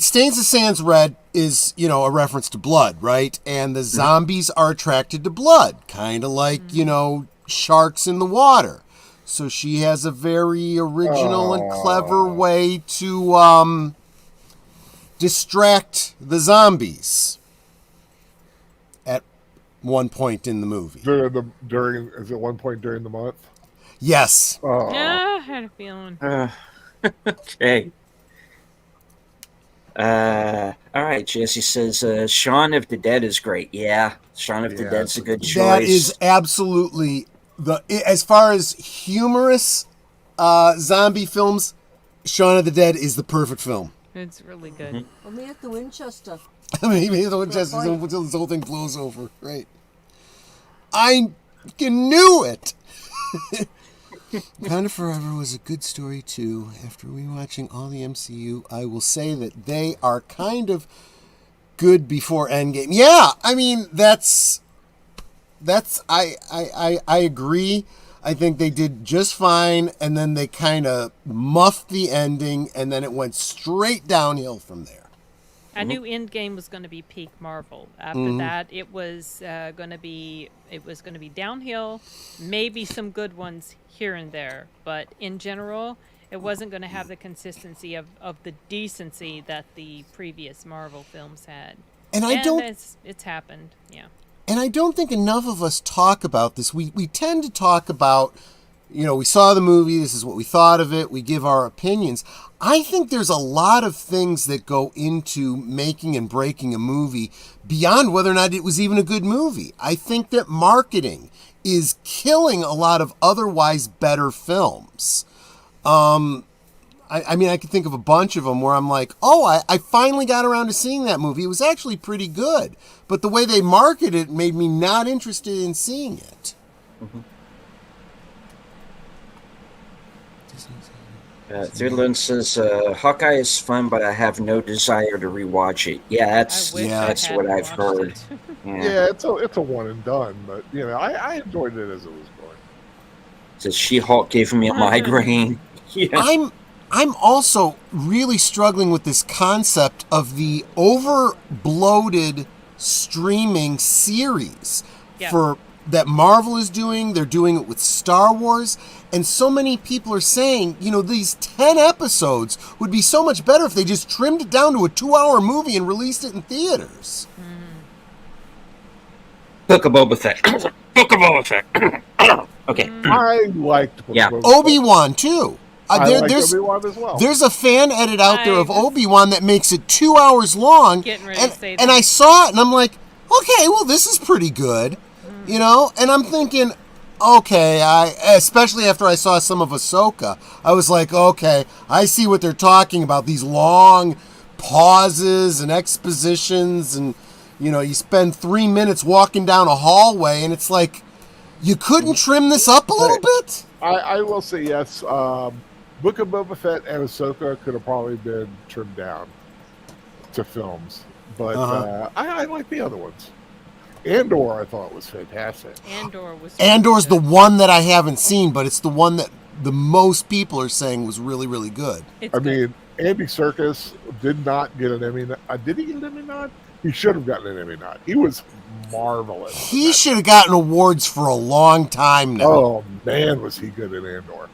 Speaker 3: Stains the Sands Red is, a reference to blood, right? And the zombies are attracted to blood, kind of like, sharks in the water. So she has a very original and clever way to distract the zombies at one point in the movie.
Speaker 4: Is it one point during the month?
Speaker 3: Yes.
Speaker 4: Oh.
Speaker 2: Yeah, I had a feeling.
Speaker 1: Okay. All right, Jesse says Shaun of the Dead is great. Yeah, Shaun of the Dead's a good choice.
Speaker 3: That is absolutely as far as humorous zombie films, Shaun of the Dead is the perfect film.
Speaker 2: It's really good.
Speaker 5: Well, me at the Winchester.
Speaker 3: I mean, the Winchester until this whole thing blows over, right? I knew it. Wakanda Forever was a good story too. After rewatching all the MCU, I will say that they are kind of good before Endgame. Yeah, I mean that's I agree. I think they did just fine, and then they kind of muffed the ending, and then it went straight downhill from there.
Speaker 2: I knew Endgame was going to be peak Marvel. After that, it was going to be downhill. Maybe some good ones here and there, but in general, it wasn't going to have the consistency of the decency that the previous Marvel films had.
Speaker 3: And
Speaker 2: it's happened. Yeah.
Speaker 3: And I don't think enough of us talk about this. We tend to talk about, we saw the movie, this is what we thought of it, we give our opinions. I think there's a lot of things that go into making and breaking a movie beyond whether or not it was even a good movie. I think that marketing is killing a lot of otherwise better films. I mean, I can think of a bunch of them where I'm like, I finally got around to seeing that movie. It was actually pretty good. But the way they marketed it made me not interested in seeing it.
Speaker 1: Mm-hmm. Thurlin says, Hawkeye is fun, but I have no desire to rewatch it. Yeah, that's what I've heard.
Speaker 4: Yeah, it's a one and done, but I enjoyed it as it was going.
Speaker 1: Says She-Hulk gave me a migraine. Yeah.
Speaker 3: I'm also really struggling with this concept of the over-bloated streaming series for that Marvel is doing. They're doing it with Star Wars. And so many people are saying, these 10 episodes would be so much better if they just trimmed it down to a 2-hour movie and released it in theaters.
Speaker 1: Book of Boba Fett. Book of Boba Fett. Okay.
Speaker 4: I liked Book of Boba Fett.
Speaker 3: Obi-Wan, too.
Speaker 4: There's Obi-Wan as well.
Speaker 3: There's a fan edit out there of Obi-Wan that makes it 2 hours long.
Speaker 2: Getting ready to say that.
Speaker 3: And I saw it, and I'm like, okay, well, this is pretty good. And I'm thinking, okay, especially after I saw some of Ahsoka, I was like, okay, I see what they're talking about, these long pauses and expositions, and, you spend 3 minutes walking down a hallway, and it's like, you couldn't trim this up a little bit?
Speaker 4: I will say yes. Book of Boba Fett and Ahsoka could have probably been trimmed down to films, but I like the other ones. Andor, I thought was fantastic.
Speaker 3: Andor's the one that I haven't seen, but it's the one that the most people are saying was really, really good.
Speaker 4: I mean, Andy Serkis did not get an Emmy. Did he get an Emmy nod? He should have gotten an Emmy nod. He was marvelous.
Speaker 3: He should have gotten awards for a long time now.
Speaker 4: Oh, man, was he good in Andor.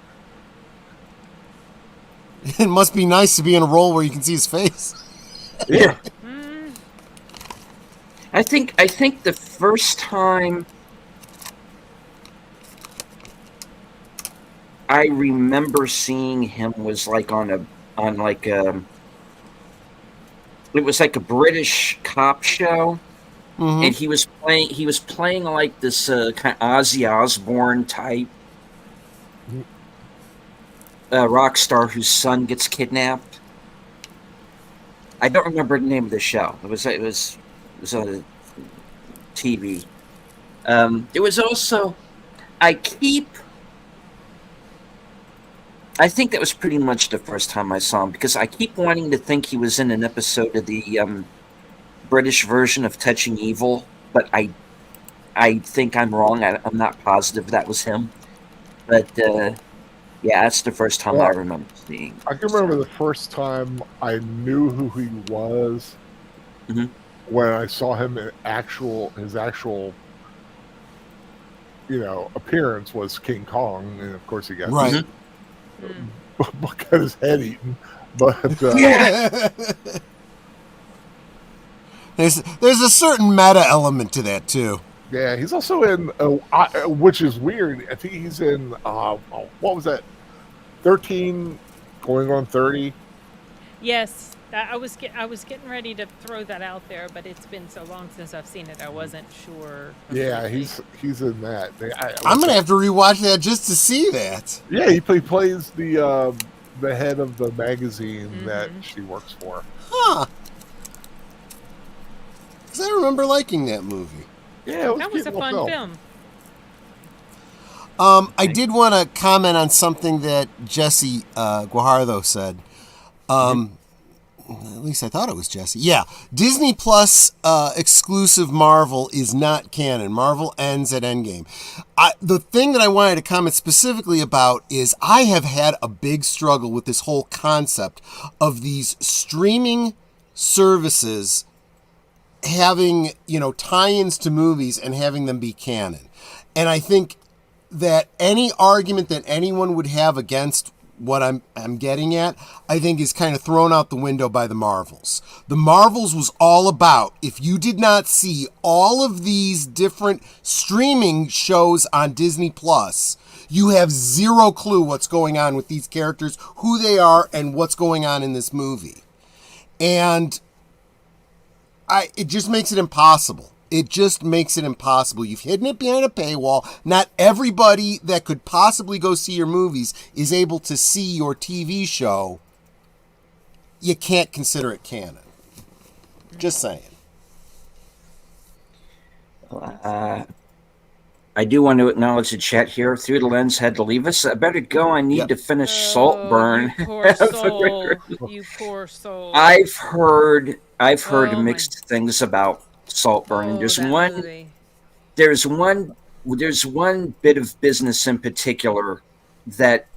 Speaker 3: It must be nice to be in a role where you can see his face.
Speaker 4: Yeah.
Speaker 1: I think the first time I remember seeing him was like it was like a British cop show, and he was playing like this kind of Ozzy Osbourne type rock star whose son gets kidnapped. I don't remember the name of the show. It was on TV. It was also, I think that was pretty much the first time I saw him, because I keep wanting to think he was in an episode of the British version of Touching Evil, but I think I'm wrong. I'm not positive that was him. But yeah, that's the first time I remember seeing.
Speaker 4: I can remember the first time I knew who he was. When I saw him in his actual, appearance was King Kong, and of course he got got his head eaten. But
Speaker 3: there's a certain meta element to that too.
Speaker 4: Yeah, he's also in, which is weird. I think he's in what was that? 13, going on 30.
Speaker 2: Yes. I was getting ready to throw that out there, but it's been so long since I've seen it, I wasn't sure.
Speaker 4: Yeah, he's in that.
Speaker 3: I'm gonna have to rewatch that just to see that.
Speaker 4: Yeah, he plays the head of the magazine that she works for.
Speaker 3: Huh? Because I remember liking that movie.
Speaker 4: Yeah,
Speaker 2: that was a fun film.
Speaker 3: I did want to comment on something that Jesse Guajardo said. At least I thought it was Jesse. Yeah, Disney Plus exclusive Marvel is not canon. Marvel ends at Endgame. The thing that I wanted to comment specifically about is I have had a big struggle with this whole concept of these streaming services having, tie-ins to movies and having them be canon. And I think that any argument that anyone would have against what I'm getting at, I think is kind of thrown out the window by the Marvels. The Marvels was all about, if you did not see all of these different streaming shows on Disney Plus, you have zero clue what's going on with these characters, who they are, and what's going on in this movie. And it just makes it impossible. It just makes it impossible. You've hidden it behind a paywall. Not everybody that could possibly go see your movies is able to see your TV show. You can't consider it canon. Just saying.
Speaker 1: I do want to acknowledge the chat here. Through the Lens had to leave us. I better go. I need to finish Saltburn.
Speaker 2: You poor soul. You poor soul.
Speaker 1: I've heard mixed things about Saltburn. There's one bit of business in particular that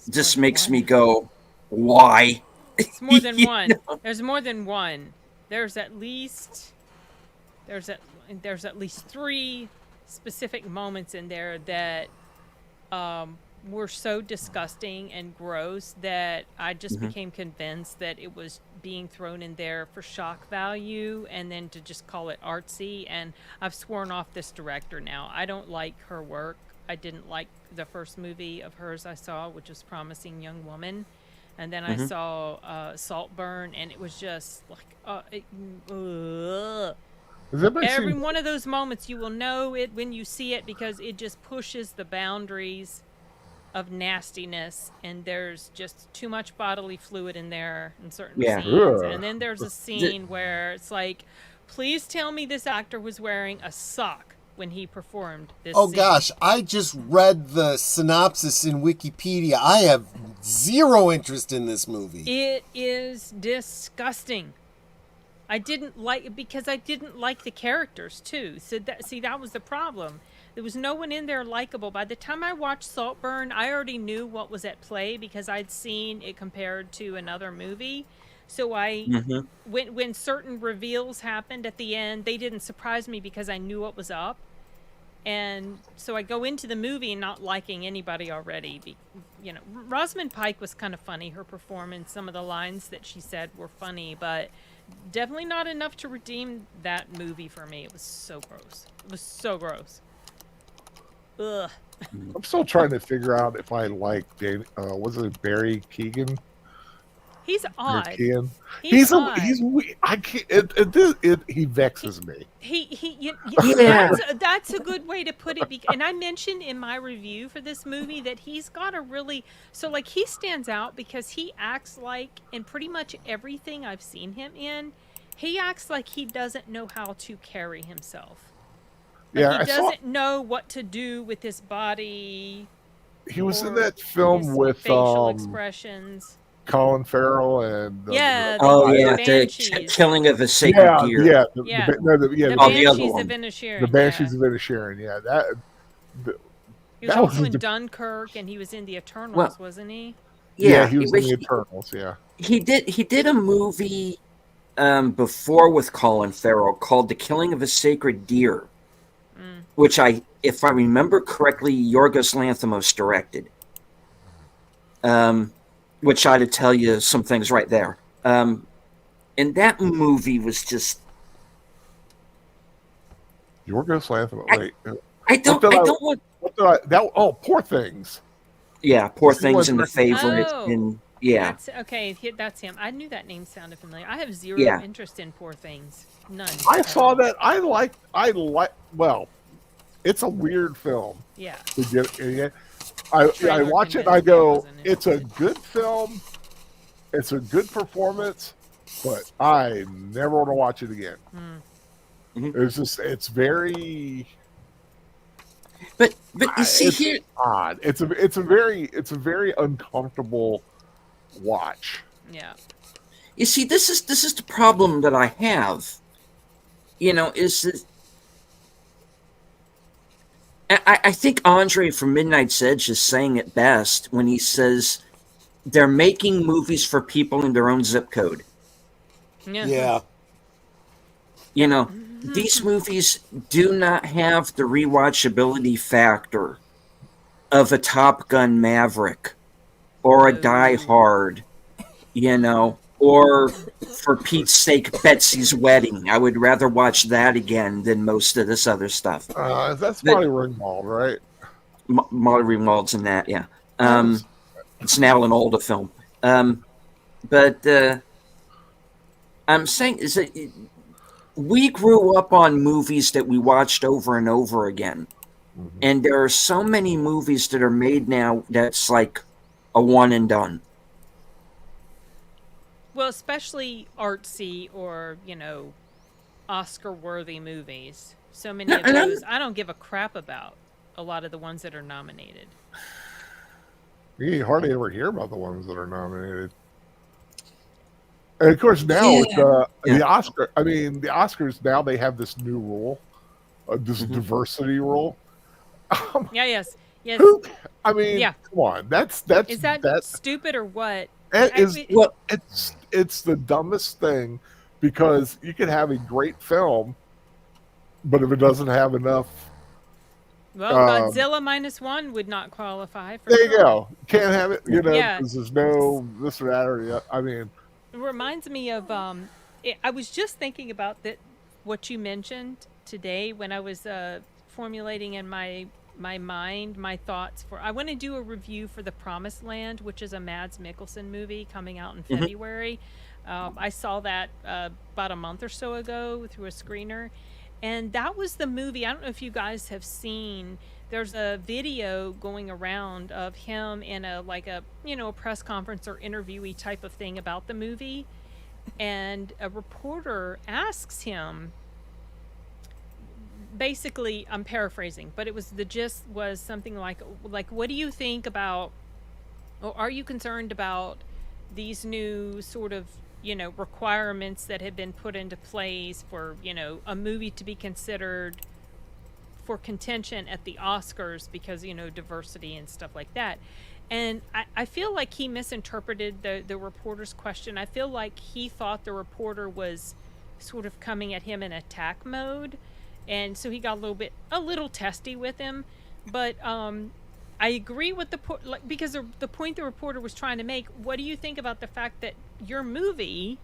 Speaker 1: just makes me go, why?
Speaker 2: It's more than one. There's more than one. There's at least 3 specific moments in there that were so disgusting and gross that I just became convinced that it was being thrown in there for shock value and then to just call it artsy. And I've sworn off this director now. I don't like her work. I didn't like the first movie of hers I saw, which was Promising Young Woman. And then I saw Saltburn, and it was just like, every one of those moments, you will know it when you see it because it just pushes the boundaries of nastiness, and there's just too much bodily fluid in there in certain scenes. And then there's a scene where it's like, please tell me this actor was wearing a sock when he performed this scene.
Speaker 3: Gosh, I just read the synopsis in Wikipedia. I have zero interest in this movie.
Speaker 2: It is disgusting. I didn't like it because I didn't like the characters too. So that was the problem. There was no one in there likable. By the time I watched Saltburn, I already knew what was at play because I'd seen it compared to another movie. So when certain reveals happened at the end, they didn't surprise me because I knew what was up. And so I go into the movie not liking anybody already. Rosamund Pike was kind of funny. Her performance, some of the lines that she said were funny, but definitely not enough to redeem that movie for me. It was so gross. It was so gross. Ugh.
Speaker 4: I'm still trying to figure out if I like was it Barry Keoghan?
Speaker 2: He's odd.
Speaker 4: He's I can't. He vexes me.
Speaker 2: That's a good way to put it. And I mentioned in my review for this movie that he's got a really he stands out because he acts like in pretty much everything I've seen him in, he acts like he doesn't know how to carry himself. He doesn't know what to do with his body.
Speaker 4: He was in that film with
Speaker 2: facial expressions.
Speaker 4: Colin Farrell and
Speaker 2: the
Speaker 1: Killing of a Sacred Deer.
Speaker 2: The Banshees of Inisherin.
Speaker 4: The Banshees of Inisherin. Yeah,
Speaker 2: he was also in Dunkirk, and he was in the Eternals, wasn't he?
Speaker 4: Yeah, he was in the Eternals. Yeah,
Speaker 1: he did a movie before with Colin Farrell called The Killing of a Sacred Deer, which if I remember correctly, Yorgos Lanthimos directed. Which I had to tell you some things right there. And that movie was just...
Speaker 4: Yorgos Lanthimos. Poor Things.
Speaker 1: Yeah, Poor Things and The Favorite.
Speaker 2: That's him. I knew that name sounded familiar. I have zero interest in Poor Things. None.
Speaker 4: I saw that. I like. Well, it's a weird film.
Speaker 2: Yeah.
Speaker 4: I watch it and I go, it's a good film, it's a good performance, but I never want to watch it again. It's very...
Speaker 1: But you see
Speaker 4: It's
Speaker 1: here,
Speaker 4: odd. It's a very uncomfortable watch.
Speaker 2: Yeah.
Speaker 1: you see, this is the problem that I have. Is that I think Andre from Midnight's Edge is saying it best when he says they're making movies for people in their own zip code.
Speaker 3: Yeah.
Speaker 1: These movies do not have the rewatchability factor of a Top Gun Maverick or a Die Hard, or for Pete's sake, Betsy's Wedding. I would rather watch that again than most of this other stuff.
Speaker 4: That's
Speaker 1: But-
Speaker 4: Molly Ringwald, right?
Speaker 1: Molly Ringwald's in that, yeah. It's an Alan Alda film. But I'm saying is that we grew up on movies that we watched over and over again.
Speaker 4: Mm-hmm.
Speaker 1: And there are so many movies that are made now that's like a one and done.
Speaker 2: Well, especially artsy or, Oscar-worthy movies. So many of those I don't give a crap about. A lot of the ones that are nominated.
Speaker 4: You hardly ever hear about the ones that are nominated. And of course, now with the Oscar, the Oscars now they have this new rule, this diversity rule.
Speaker 2: Yes.
Speaker 4: Come on, that's
Speaker 2: Is that stupid or what?
Speaker 4: It's the dumbest thing, because you can have a great film, but if it doesn't have enough,
Speaker 2: well, Godzilla -1 would not qualify for.
Speaker 4: There you go. Can't have it,
Speaker 2: Yeah.
Speaker 4: because there's no this or that or the.
Speaker 2: It reminds me of I was just thinking about what you mentioned today when I was formulating in my mind my thoughts for. I want to do a review for The Promised Land, which is a Mads Mikkelsen movie coming out in February. I saw that about a month or so ago through a screener, and that was the movie. I don't know if you guys have seen. There's a video going around of him in a press conference or interviewee type of thing about the movie, and a reporter asks him. Basically, I'm paraphrasing, but the gist was something like, what do you think about, or are you concerned about these new sort of, requirements that have been put into place for, a movie to be considered for contention at the Oscars because, diversity and stuff like that. And I feel like he misinterpreted the reporter's question. I feel like he thought the reporter was sort of coming at him in attack mode. And so he got a little testy with him. But I agree with because the point the reporter was trying to make, what do you think about the fact that your movie,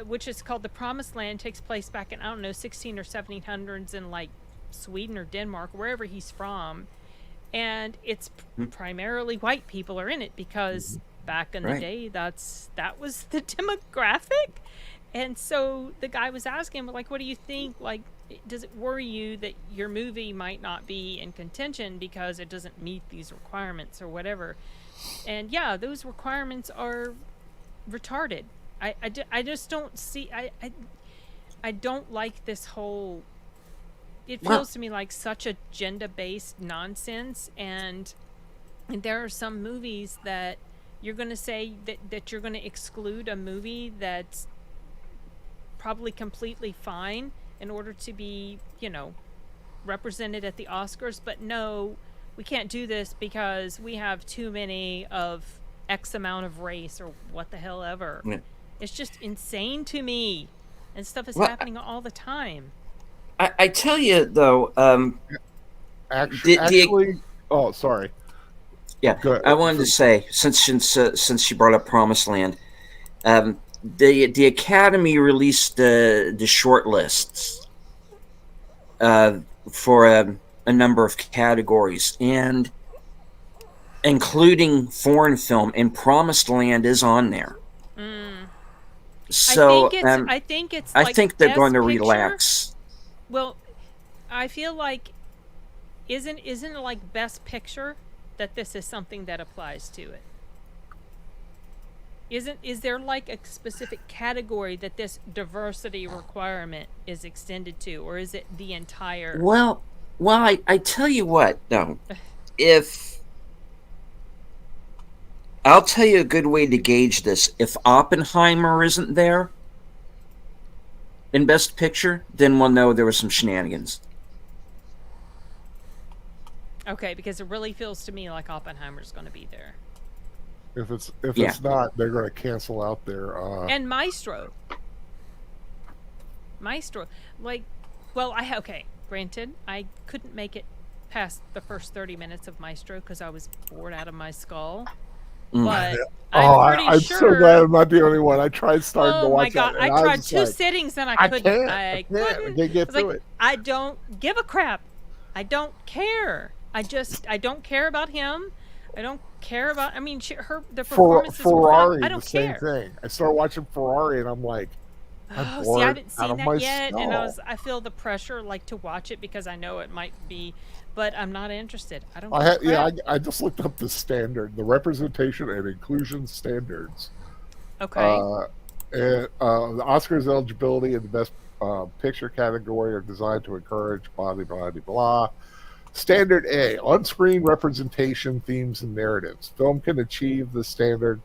Speaker 2: which is called The Promised Land, takes place back in, 16 or 1700s in Sweden or Denmark, wherever he's from, and it's primarily white people are in it because back in the day that was the demographic. And so the guy was asking him, what do you think, does it worry you that your movie might not be in contention because it doesn't meet these requirements or whatever? And yeah, those requirements are retarded. I just don't see. I don't like this whole. It feels to me like such agenda-based nonsense, and there are some movies that you're going to say that you're going to exclude a movie that's probably completely fine in order to be, represented at the Oscars, but no, we can't do this because we have too many of X amount of race or what the hell ever. Yeah. It's just insane to me, and stuff is happening all the time.
Speaker 1: I tell you though,
Speaker 4: actually, oh, sorry.
Speaker 1: Yeah, I wanted to say since you brought up Promised Land, the Academy released the short lists for a number of categories, and including foreign film, and Promised Land is on there. So
Speaker 2: I think
Speaker 1: they're going to
Speaker 2: picture.
Speaker 1: relax.
Speaker 2: Well, I feel like isn't it like Best Picture that this is something that applies to it? Is there a specific category that this diversity requirement is extended to, or is it the entire?
Speaker 1: Well, Well, I tell you what, though, if I'll tell you a good way to gauge this. If Oppenheimer isn't there in Best Picture, then we'll know there was some shenanigans.
Speaker 2: Okay, because it really feels to me like Oppenheimer's going to be there.
Speaker 4: If
Speaker 1: Yeah.
Speaker 4: it's not, they're going to cancel out their.
Speaker 2: And Maestro. Like, well, okay. Granted, I couldn't make it past the first 30 minutes of Maestro because I was bored out of my skull. But I'm pretty
Speaker 4: I'm
Speaker 2: sure.
Speaker 4: so glad I'm not the only one. I tried starting to
Speaker 2: Oh
Speaker 4: watch
Speaker 2: my god!
Speaker 4: that,
Speaker 2: I
Speaker 4: and
Speaker 2: tried
Speaker 4: was
Speaker 2: two
Speaker 4: like,
Speaker 2: sittings and I
Speaker 4: I
Speaker 2: couldn't.
Speaker 4: can't.
Speaker 2: I
Speaker 4: can't
Speaker 2: couldn't.
Speaker 4: get
Speaker 2: I was
Speaker 4: through
Speaker 2: like,
Speaker 4: it.
Speaker 2: I don't give a crap. I don't care. I don't care about him. I don't care about. I mean, the performances were
Speaker 4: Ferrari,
Speaker 2: fun. I don't
Speaker 4: the same
Speaker 2: care.
Speaker 4: thing. I started watching Ferrari, and I'm like, I'm
Speaker 2: Oh,
Speaker 4: bored
Speaker 2: see, I haven't
Speaker 4: out
Speaker 2: seen
Speaker 4: of
Speaker 2: that
Speaker 4: my
Speaker 2: yet, and
Speaker 4: skull.
Speaker 2: I feel the pressure like to watch it because I know it might be, but I'm not interested. I don't.
Speaker 4: I just looked up the representation and inclusion standards.
Speaker 2: Okay.
Speaker 4: And the Oscars eligibility in the Best Picture category are designed to encourage blah blah blah blah. Standard A: on-screen representation, themes, and narratives. Film can achieve this standard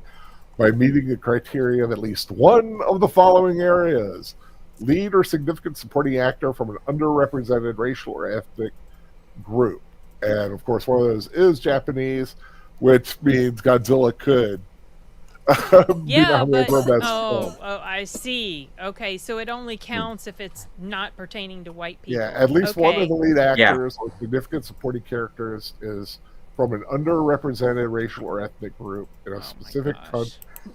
Speaker 4: by meeting the criteria of at least one of the following areas: lead or significant supporting actor from an underrepresented racial or ethnic group. And of course, one of those is Japanese, which means Godzilla could be
Speaker 2: Yeah,
Speaker 4: nominated
Speaker 2: but
Speaker 4: for Best Film.
Speaker 2: I see. Okay, so it only counts if it's not pertaining to white people.
Speaker 4: Yeah, at least one of the lead
Speaker 1: Yeah.
Speaker 4: actors or significant supporting characters is from an underrepresented racial or ethnic group in a specific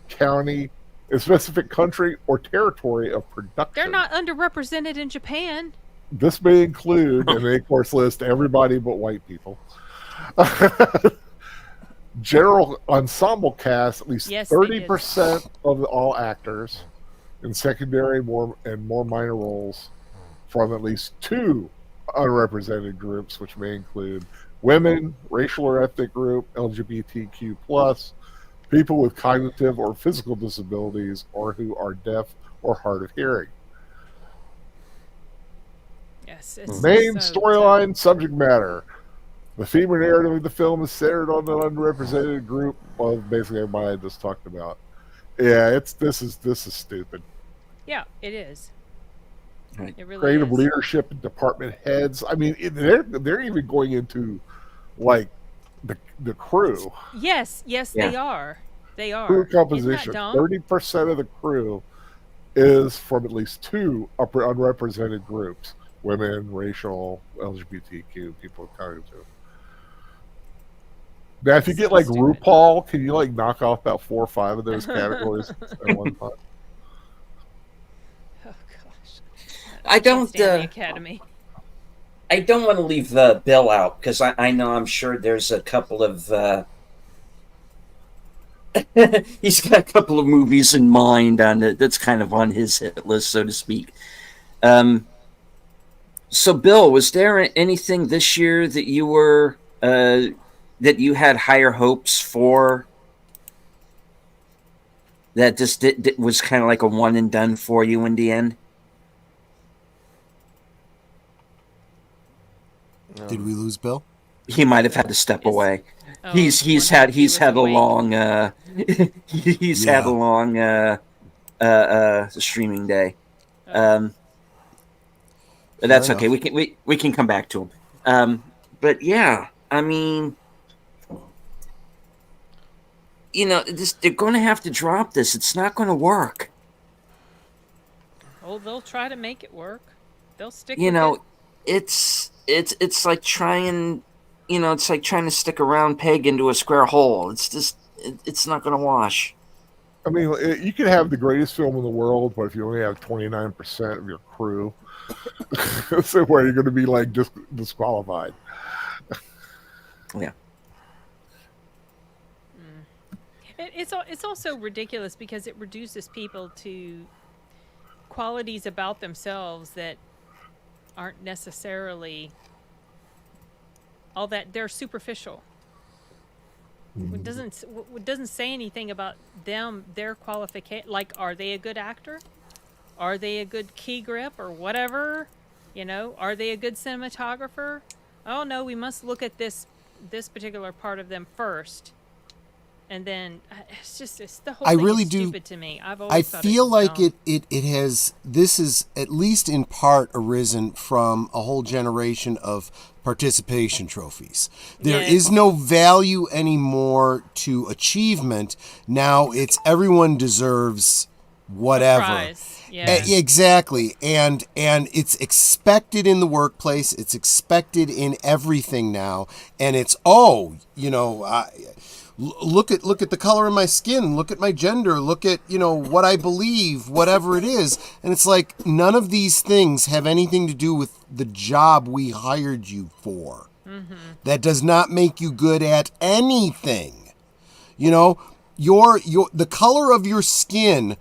Speaker 4: county, a specific country or territory of production.
Speaker 2: They're not underrepresented in Japan.
Speaker 4: This may include, and they of course list everybody but white people. General ensemble cast, at least 30% of all actors in secondary and more minor roles from at least two unrepresented groups, which may include women, racial or ethnic group, LGBTQ+, people with cognitive or physical disabilities, or who are deaf or hard of hearing.
Speaker 2: Yes.
Speaker 4: Main storyline, subject matter. The theme or narrative of the film is centered on an underrepresented group of basically everybody I just talked about. Yeah, this is stupid.
Speaker 2: Yeah, it is.
Speaker 1: Right.
Speaker 2: It really
Speaker 4: Creative
Speaker 2: is.
Speaker 4: leadership and department heads. I mean, they're even going into like the crew.
Speaker 2: Yes, they are. They are.
Speaker 4: Crew composition. 30% of the crew is from at least two unrepresented groups: women, racial, LGBTQ, people with cognitive. Now, if you get like stupid. RuPaul, can you like knock off about 4 or 5 of those categories at one time?
Speaker 2: Oh gosh!
Speaker 1: I don't.
Speaker 2: The Academy.
Speaker 1: I don't want to leave Bill out because I know I'm sure there's a couple of. He's got a couple of movies in mind on it that's kind of on his hit list, so to speak. So, Bill, was there anything this year that you were that you had higher hopes for? That just was kind of like a one and done for you in the end?
Speaker 3: Did we lose Bill?
Speaker 1: He might have had to step away.
Speaker 2: Oh,
Speaker 1: He's had a long had a long streaming day. But that's okay. We can come back to him. But yeah, I mean, they're going to have to drop this. It's not going to work.
Speaker 2: Oh, they'll try to make it work. They'll stick with it.
Speaker 1: It's like trying, it's like trying to stick a round peg into a square hole. It's just, it's not going to wash.
Speaker 4: I mean, you can have the greatest film in the world, but if you only have 29% of your crew, so where you're going to be like disqualified.
Speaker 1: Yeah.
Speaker 2: It's also ridiculous because it reduces people to qualities about themselves that aren't necessarily all that. They're superficial. It doesn't say anything about them, their qualification. Like, are they a good actor? Are they a good key grip or whatever? Are they a good cinematographer? oh no, we must look at this particular part of them first. And then it's the whole
Speaker 3: I
Speaker 2: thing
Speaker 3: really
Speaker 2: is
Speaker 3: do.
Speaker 2: stupid to me. I've
Speaker 3: I
Speaker 2: always thought
Speaker 3: feel
Speaker 2: was
Speaker 3: like
Speaker 2: dumb.
Speaker 3: it has, this is at least in part arisen from a whole generation of participation trophies. There
Speaker 2: Yes.
Speaker 3: is no value anymore to achievement. Now it's everyone deserves whatever.
Speaker 2: Prize. Yeah.
Speaker 3: Exactly. And it's expected in the workplace. It's expected in everything now. And it's, look at the color of my skin, look at my gender, look at, what I believe, whatever it is. And it's like, none of these things have anything to do with the job we hired you for. Mm-hmm. That does not make you good at anything. The color of your skin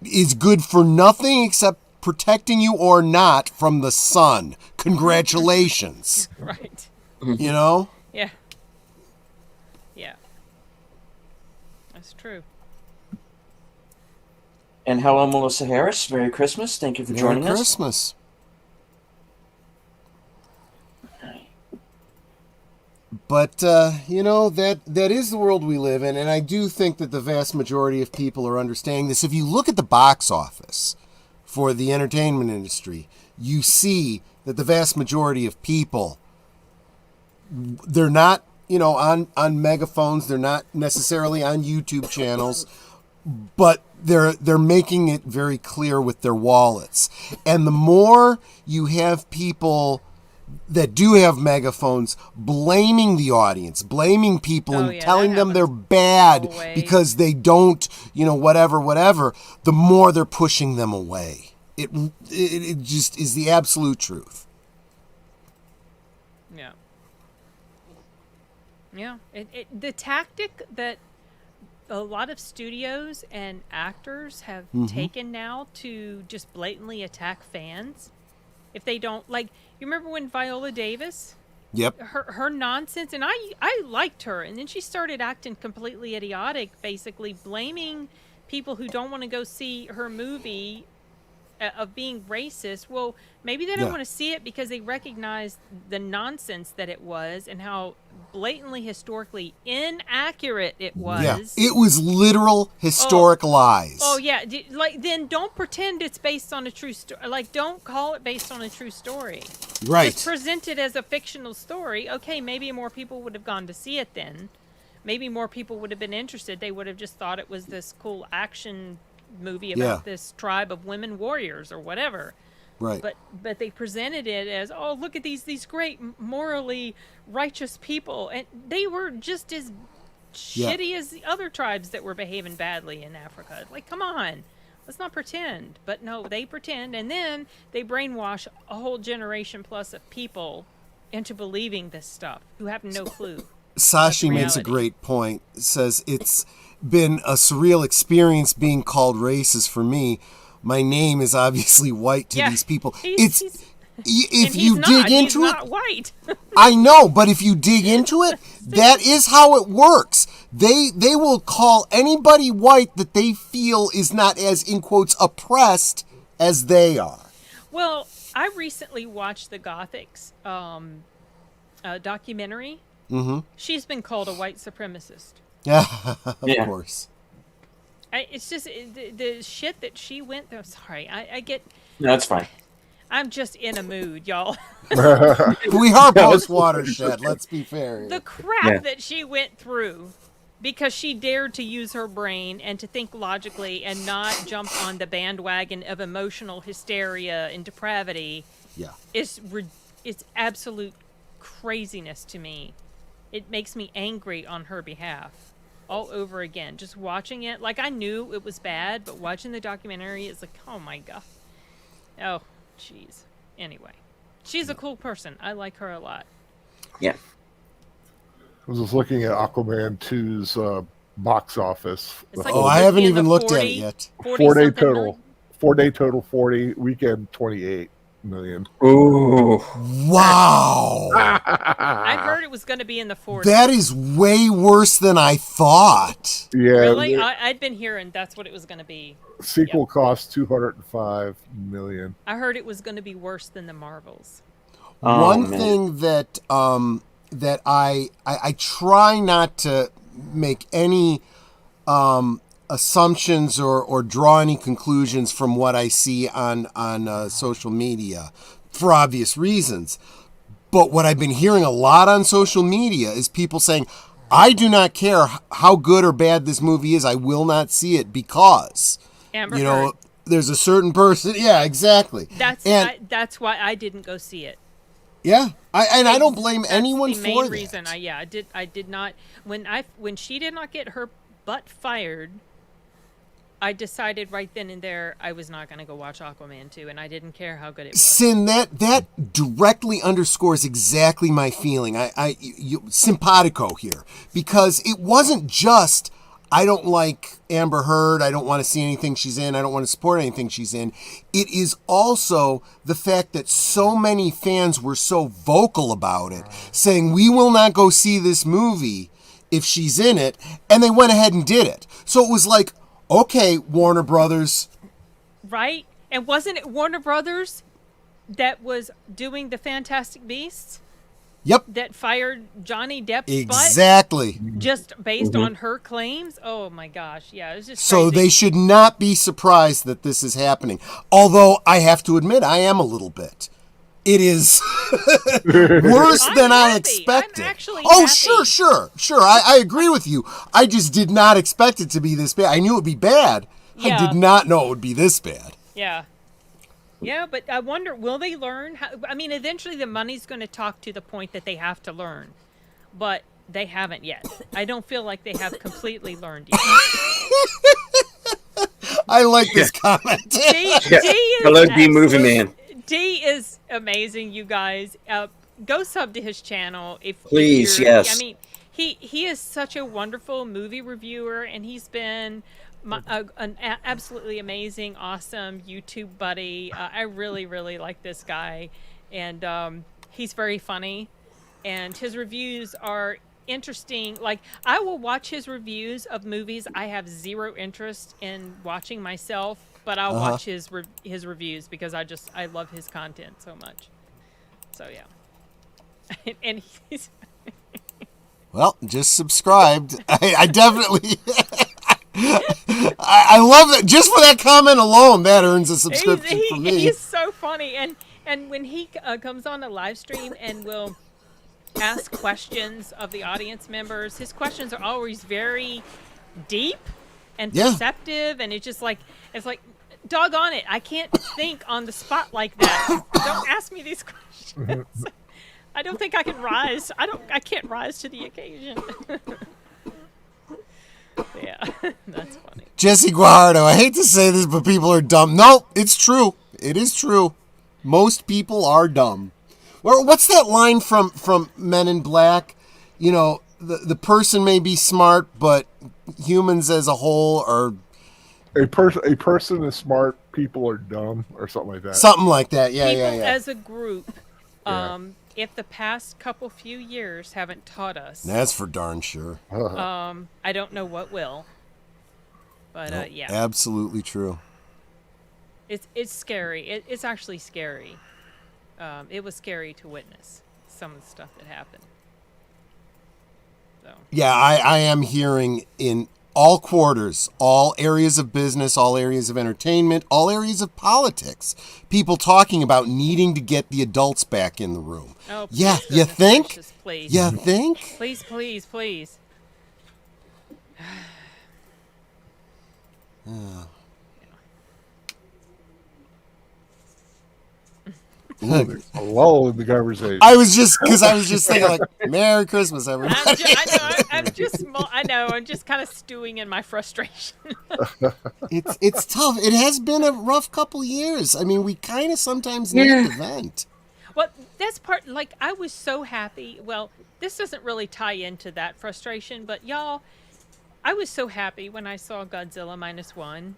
Speaker 3: is good for nothing except protecting you or not from the sun. Congratulations.
Speaker 2: Right.
Speaker 3: Yeah.
Speaker 2: Yeah. That's true.
Speaker 1: And hello, Melissa Harris. Merry Christmas. Thank you for joining
Speaker 3: Merry
Speaker 1: us.
Speaker 3: Christmas. But, that is the world we live in, and I do think that the vast majority of people are understanding this. If you look at the box office for the entertainment industry, you see that the vast majority of people, they're not, on megaphones, they're not necessarily on YouTube channels, but they're making it very clear with their wallets. And the more you have people that do have megaphones blaming the audience, blaming people and telling them they're bad because they don't, whatever, the more they're pushing them away. It just is the absolute truth.
Speaker 2: Yeah. Yeah. The tactic that a lot of studios and actors have taken now to just blatantly attack fans, if they don't, you remember when Viola Davis?
Speaker 3: Yep.
Speaker 2: Her nonsense, and I liked her, and then she started acting completely idiotic, basically blaming people who don't want to go see her movie of being racist. Well, maybe they don't want to see it because they recognize the nonsense that it was and how blatantly historically inaccurate it was.
Speaker 3: Yeah, it was literal historic lies.
Speaker 2: Oh yeah, then don't pretend it's based on a true story. Don't call it based on a true story.
Speaker 3: Right.
Speaker 2: Just present it as a fictional story. Okay, maybe more people would have gone to see it then. Maybe more people would have been interested. They would have just thought it was this cool action movie about this tribe of women warriors or whatever.
Speaker 3: Right.
Speaker 2: But they presented it as, oh, look at these great morally righteous people, and they were just as shitty as the other tribes that were behaving badly in Africa. Come on, let's not pretend. But no, they pretend, and then they brainwash a whole generation plus of people into believing this stuff who have no clue.
Speaker 3: Sashi makes a great point. Says it's been a surreal experience being called racist for me. My name is obviously white to these people. If you dig into it,
Speaker 2: not white.
Speaker 3: I know, but if you dig into it, that is how it works. They will call anybody white that they feel is not as, in quotes, oppressed as they are.
Speaker 2: Well, I recently watched the Gothics documentary. Mm-hmm. She's been called a white supremacist.
Speaker 3: Yeah, of course.
Speaker 2: It's just the shit that she went through. Sorry, I get...
Speaker 1: No, that's fine.
Speaker 2: I'm just in a mood, y'all.
Speaker 3: We are post-watershed, let's be fair.
Speaker 2: The crap that she went through because she dared to use her brain and to think logically and not jump on the bandwagon of emotional hysteria and depravity is absolute craziness to me. It makes me angry on her behalf all over again. Just watching it, I knew it was bad, but watching the documentary is oh my God. Oh, jeez. Anyway, she's a cool person. I like her a lot.
Speaker 1: Yeah.
Speaker 4: I was just looking at Aquaman 2's box office.
Speaker 3: I haven't even looked at it yet.
Speaker 4: 4-day total. 4-day total 40, weekend 28 million.
Speaker 1: Ooh.
Speaker 3: Wow.
Speaker 2: I heard it was going to be in the 40s.
Speaker 3: That is way worse than I thought.
Speaker 4: Yeah.
Speaker 2: Really? I'd been hearing that's what it was going to be.
Speaker 4: Sequel cost $205 million.
Speaker 2: I heard it was going to be worse than the Marvels.
Speaker 3: One
Speaker 1: man.
Speaker 3: thing that that I try not to make any assumptions or draw any conclusions from what I see on social media for obvious reasons. But what I've been hearing a lot on social media is people saying, I do not care how good or bad this movie is. I will not see it because,
Speaker 2: Amber
Speaker 3: you know,
Speaker 2: Heard.
Speaker 3: there's a certain person. Yeah, exactly.
Speaker 2: That's why I didn't go see it.
Speaker 3: Yeah. I don't blame
Speaker 2: That's
Speaker 3: anyone
Speaker 2: the
Speaker 3: for
Speaker 2: main
Speaker 3: that.
Speaker 2: reason. I did not when she did not get her butt fired. I decided right then and there I was not going to go watch Aquaman 2, and I didn't care how good it was.
Speaker 3: Sin, that directly underscores exactly my feeling. Simpatico here, because it wasn't just I don't like Amber Heard, I don't want to see anything she's in, I don't want to support anything she's in. It is also the fact that so many fans were so vocal about it, saying we will not go see this movie if she's in it, and they went ahead and did it. So it was like, okay, Warner Brothers.
Speaker 2: Right? And wasn't it Warner Brothers that was doing the Fantastic Beasts?
Speaker 3: Yep.
Speaker 2: That fired Johnny Depp's
Speaker 3: Exactly.
Speaker 2: butt just based on her claims? Oh my gosh. Yeah, it was just
Speaker 3: So
Speaker 2: crazy.
Speaker 3: they should not be surprised that this is happening. Although I have to admit, I am a little bit. It is worse than I expected.
Speaker 2: I'm actually
Speaker 3: oh,
Speaker 2: happy.
Speaker 3: sure. I agree with you. I just did not expect it to be this bad. I knew it would be bad. I
Speaker 2: Yeah.
Speaker 3: did not know it would be this bad.
Speaker 2: Yeah. Yeah, but I wonder, will they learn? I mean, eventually the money's going to talk to the point that they have to learn. But they haven't yet. I don't feel like they have completely learned yet.
Speaker 3: I like this comment.
Speaker 2: D is
Speaker 1: Hello, D Movie Man.
Speaker 2: D is amazing, you guys. Go sub to his channel if
Speaker 1: Please,
Speaker 2: you're-
Speaker 1: yes.
Speaker 2: I mean, he is such a wonderful movie reviewer, and he's been an absolutely amazing, awesome YouTube buddy. I really, really like this guy, and he's very funny, and his reviews are interesting. Like, I will watch his reviews of movies I have zero interest in watching myself, but I'll watch his reviews because I love his content so much. So yeah. and he's
Speaker 3: Well, just subscribed. I definitely. I love that. Just for that comment alone, that earns a subscription for me.
Speaker 2: He's so funny, and when he comes on a live stream and will ask questions of the audience members, his questions are always very deep and perceptive, and it's like doggone it, I can't think on the spot like that. Don't ask me these questions. I don't think I can rise. I can't rise to the occasion. Yeah, that's funny.
Speaker 3: Jesse Guajardo, I hate to say this, but people are dumb. No, it's true. It is true. Most people are dumb. Well, what's that line from Men in Black? You know, the person may be smart, but humans as a whole are...
Speaker 4: A person is smart, people are dumb, or something like that.
Speaker 3: Something like that, yeah.
Speaker 2: People as a group, if the past few years haven't taught us,
Speaker 3: That's for darn sure.
Speaker 2: I don't know what will. But yeah,
Speaker 3: Absolutely true.
Speaker 2: it's scary. It's actually scary. It was scary to witness some of the stuff that happened. So
Speaker 3: Yeah, I am hearing in all quarters, all areas of business, all areas of entertainment, all areas of politics, people talking about needing to get the adults back in the room.
Speaker 2: oh,
Speaker 3: Yeah,
Speaker 2: please,
Speaker 3: you
Speaker 2: goodness
Speaker 3: think?
Speaker 2: gracious, please,
Speaker 3: You think?
Speaker 2: please.
Speaker 4: There's a lull in the conversation.
Speaker 3: I was just thinking like, Merry Christmas, everybody.
Speaker 2: I know. I'm just kind of stewing in my frustration.
Speaker 3: It's tough. It has been a rough couple years. I mean, we kind of sometimes need to vent.
Speaker 2: Well, that's part. Like, I was so happy. Well, this doesn't really tie into that frustration, but y'all, I was so happy when I saw Godzilla -1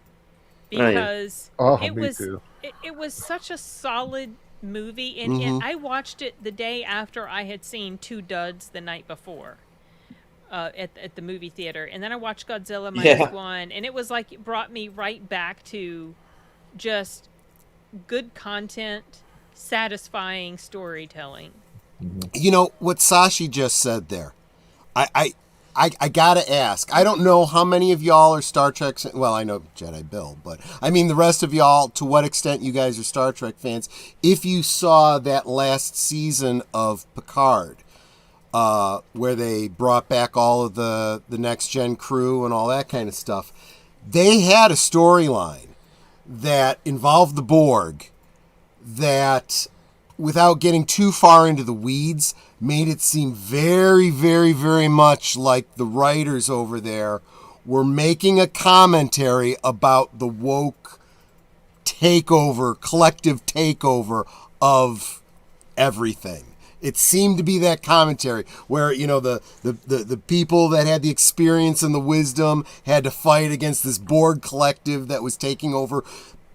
Speaker 2: because it
Speaker 4: me
Speaker 2: was
Speaker 4: too.
Speaker 2: it was such a solid movie, and I watched it the day after I had seen Two Duds the night before. At the movie theater, and then I watched Godzilla -1, and it was like it brought me right back to just good content, satisfying storytelling.
Speaker 3: You know what Sashi just said there. I gotta ask. I don't know how many of y'all are Star Trek. Well, I know Jedi Bill, but I mean the rest of y'all. To what extent you guys are Star Trek fans? If you saw that last season of Picard, where they brought back all of the next gen crew and all that kind of stuff, they had a storyline that involved the Borg that, without getting too far into the weeds, made it seem very, very, very much like the writers over there were making a commentary about the woke takeover, collective takeover of everything. It seemed to be that commentary where, you know, the people that had the experience and the wisdom had to fight against this Borg collective that was taking over.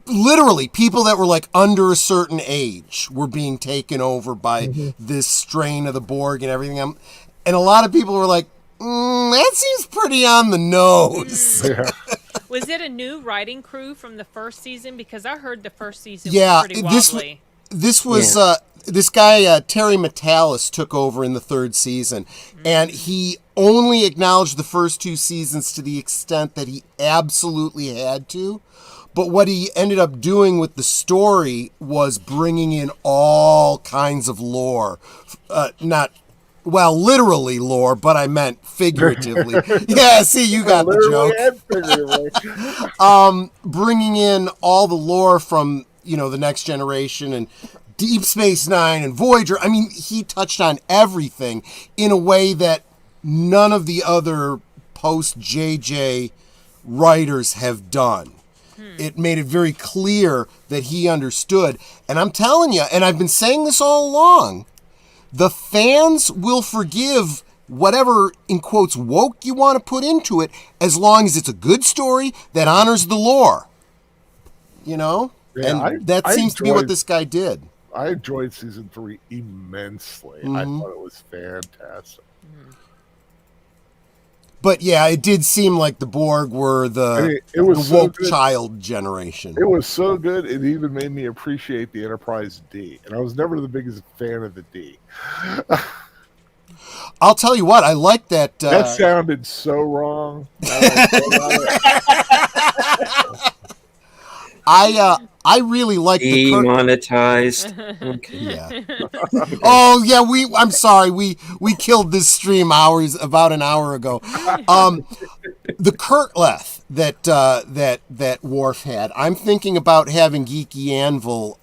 Speaker 3: Literally, people that were like under a certain age were being taken over by this strain of the Borg and everything. And a lot of people were like, that seems pretty on the nose.
Speaker 4: Yeah.
Speaker 2: Was it a new writing crew from the first season? Because I heard the first season was pretty wobbly.
Speaker 3: This was this guy, Terry Metalis, took over in the third season, and he only acknowledged the first two seasons to the extent that he absolutely had to. But what he ended up doing with the story was bringing in all kinds of lore. Literally lore, but I meant figuratively. Yeah, see, you got the joke. Bringing in all the lore from, you know, the Next Generation and Deep Space Nine and Voyager. I mean, he touched on everything in a way that none of the other post-JJ writers have done. It made it very clear that he understood. And I'm telling you, and I've been saying this all along, the fans will forgive whatever, in quotes, woke you want to put into it, as long as it's a good story that honors the lore. You know?
Speaker 4: Yeah,
Speaker 3: and that seems to be what this guy did.
Speaker 4: I enjoyed season 3 immensely. I thought it was fantastic.
Speaker 3: But yeah, it did seem like the Borg were the woke child generation.
Speaker 4: It was so good, it even made me appreciate the Enterprise D. And I was never the biggest fan of the D.
Speaker 3: I'll tell you what, I like that.
Speaker 4: That sounded so wrong.
Speaker 3: I really like the
Speaker 1: demonetized.
Speaker 3: Okay. Yeah. Oh yeah, I'm sorry. We killed this stream about an hour ago. The Kurtleth that Worf had. I'm thinking about having Geeky Anvil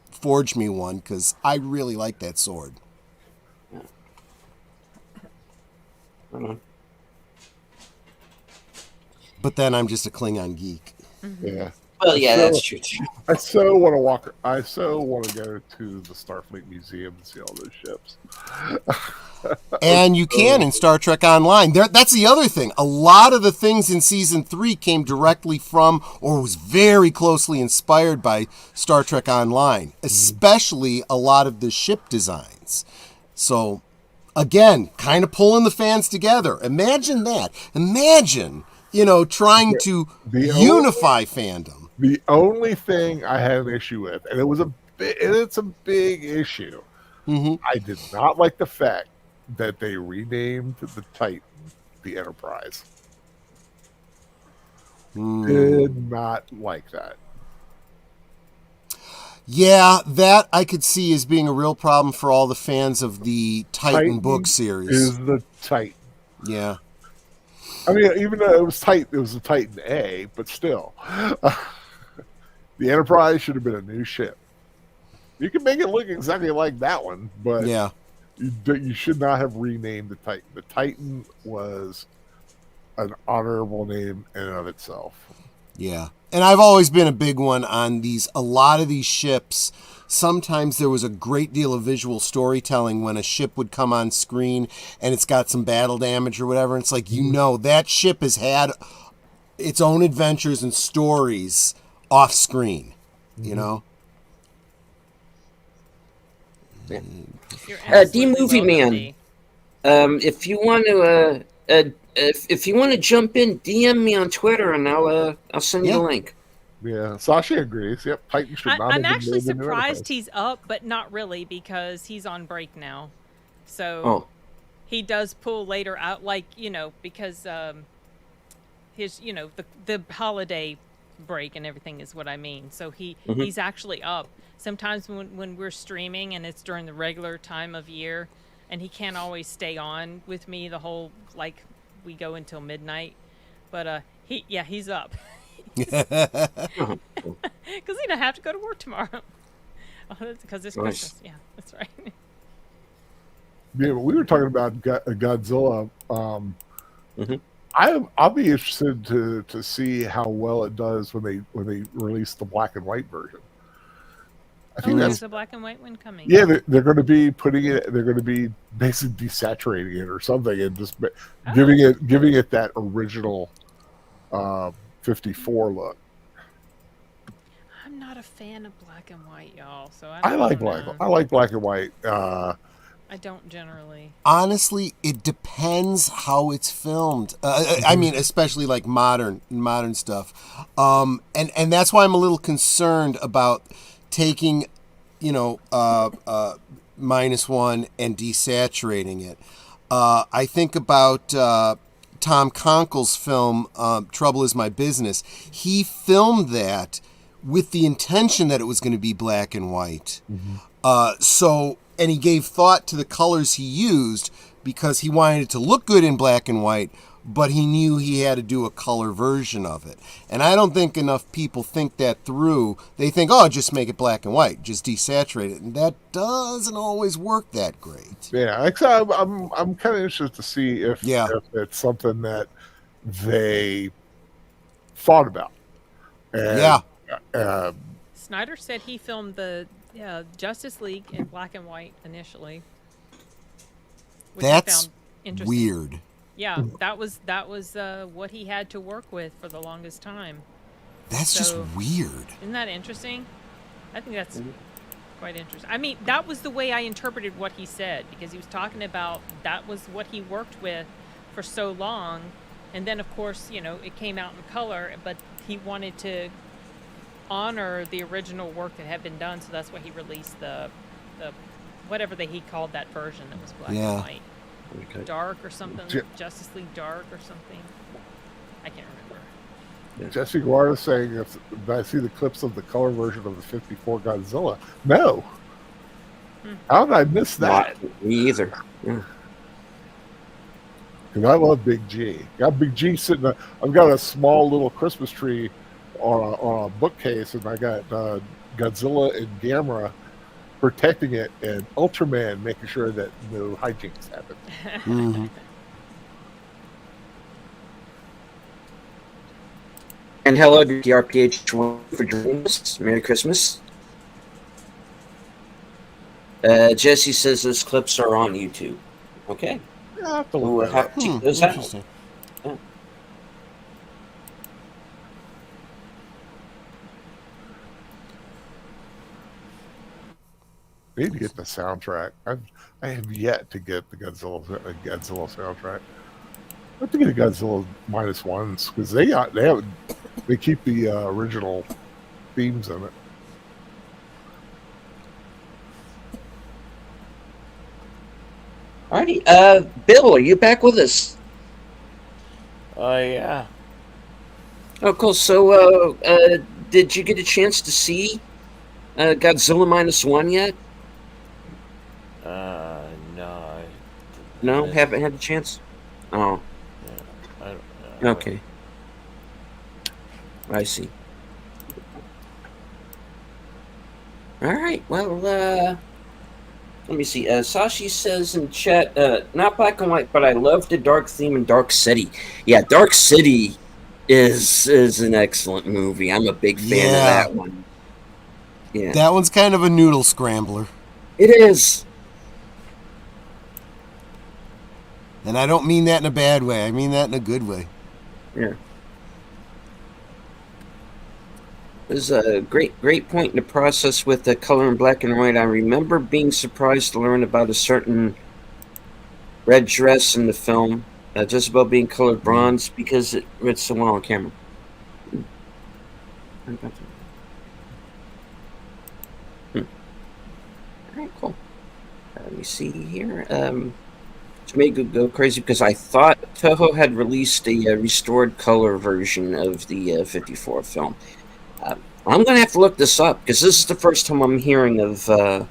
Speaker 3: forge me one because I really like that sword. But then I'm just a Klingon geek.
Speaker 4: Yeah.
Speaker 1: Well, yeah, that's true too.
Speaker 4: I so want to go to the Starfleet Museum and see all those ships.
Speaker 3: And you can in Star Trek Online. That's the other thing. A lot of the things in Season 3 came directly from or was very closely inspired by Star Trek Online, especially a lot of the ship designs. So, again, kind of pulling the fans together. Imagine that. Imagine, trying to unify fandom.
Speaker 4: The only thing I had an issue with, and it's a big issue, I did not like the fact that they renamed the Titan the Enterprise. Did not like that.
Speaker 3: Yeah, that I could see as being a real problem for all the fans of the Titan book series.
Speaker 4: Is the Titan.
Speaker 3: Yeah.
Speaker 4: I mean, even though it was Titan, it was a Titan A, but still. The Enterprise should have been a new ship. You can make it look exactly like that one, but
Speaker 3: yeah,
Speaker 4: you should not have renamed the Titan. The Titan was an honorable name in and of itself.
Speaker 3: Yeah. And I've always been a big one on a lot of these ships. Sometimes there was a great deal of visual storytelling when a ship would come on screen and it's got some battle damage or whatever. And it's like, that ship has had its own adventures and stories off screen, D
Speaker 1: Movie Man. If you want to, if you want to jump in, DM me on Twitter and I'll send you the link.
Speaker 4: Yeah, Sasha agrees. Yep, Titan should not
Speaker 2: I'm
Speaker 4: have been
Speaker 2: actually
Speaker 4: named in the
Speaker 2: surprised
Speaker 4: Enterprise.
Speaker 2: he's up, but not really because he's on break now. So
Speaker 1: Oh,
Speaker 2: he does pull later out, like because his the holiday break and everything is what I mean. So he's actually up. Sometimes when we're streaming and it's during the regular time of year, and he can't always stay on with me the whole we go until midnight. But he's up because he don't have to go to work tomorrow. Oh, that's because it's
Speaker 1: Nice.
Speaker 2: Christmas. Yeah, that's right.
Speaker 4: Yeah, but we were talking about Godzilla.
Speaker 1: Mhm.
Speaker 4: I'll be interested to see how well it does when they release the black and white version. I think
Speaker 2: There's
Speaker 4: that's
Speaker 2: a black and white one coming.
Speaker 4: yeah. They're going to be putting it. They're going to be basically desaturating it or something, and just giving it that original 54 look.
Speaker 2: I'm not a fan of black and white, y'all. So
Speaker 4: I like
Speaker 2: don't
Speaker 4: black.
Speaker 2: know.
Speaker 4: I like black and white.
Speaker 2: I don't generally.
Speaker 3: Honestly, it depends how it's filmed. I mean, especially like modern stuff, and that's why I'm a little concerned about taking, -1 and desaturating it. I think about Tom Conkle's film "Trouble Is My Business." He filmed that with the intention that it was going to be black and white. And he gave thought to the colors he used because he wanted it to look good in black and white, but he knew he had to do a color version of it. And I don't think enough people think that through. They think, oh, just make it black and white, just desaturate it. And that doesn't always work that great.
Speaker 4: Yeah, I'm kind of interested to see if it's something that they thought about. And,
Speaker 2: Snyder said he filmed the Justice League in black and white initially. Which
Speaker 3: That's
Speaker 2: I found interesting.
Speaker 3: weird.
Speaker 2: Yeah, that was what he had to work with for the longest time.
Speaker 3: That's just weird.
Speaker 2: Isn't that interesting? I think that's quite interesting. I mean, that was the way I interpreted what he said, because he was talking about that was what he worked with for so long, and then of course it came out in color, but he wanted to honor the original work that had been done, so that's why he released the whatever he called that version that was black and white.
Speaker 1: Okay.
Speaker 2: Dark or something, Justice League Dark or something. I can't remember.
Speaker 4: Yeah. Jesse Guarda saying, if I see the clips of the color version of the 54 Godzilla. No. How did I miss that?
Speaker 1: Not me either. Yeah.
Speaker 4: Because I love Big G. Got Big G sitting. I've got a small little Christmas tree on a bookcase, and I got Godzilla and Gamera protecting it, and Ultraman making sure that no hijinks happen.
Speaker 1: And hello to the RPH1 for joining us. Merry Christmas. Jesse says those clips are on YouTube. Okay.
Speaker 4: Yeah,
Speaker 1: We'll have to check those out. Yeah.
Speaker 4: I need to get the soundtrack. I have yet to get the Godzilla soundtrack. I have to get the Godzilla -1s because they keep the original themes in it.
Speaker 1: Alrighty, Bill, are you back with us?
Speaker 6: Yeah.
Speaker 1: Oh, cool. So, did you get a chance to see Godzilla -1 yet?
Speaker 6: No.
Speaker 1: No, haven't had a chance. Oh, okay. I see. All right. Well, let me see. Sashi says in chat, not black and white, but I love the dark theme in Dark City. Yeah, Dark City is an excellent movie. I'm a big fan of that one. Yeah,
Speaker 3: that one's kind of a noodle scrambler.
Speaker 1: It is.
Speaker 3: And I don't mean that in a bad way. I mean that in a good way.
Speaker 1: Yeah. There's a great point in the process with the color in black and white. I remember being surprised to learn about a certain red dress in the film, Jezebel being colored bronze because it read so well on camera. All right, cool. Let me see here. Which made me go crazy because I thought Toho had released a restored color version of the 54 film. I'm going to have to look this up because this is the first time I'm hearing of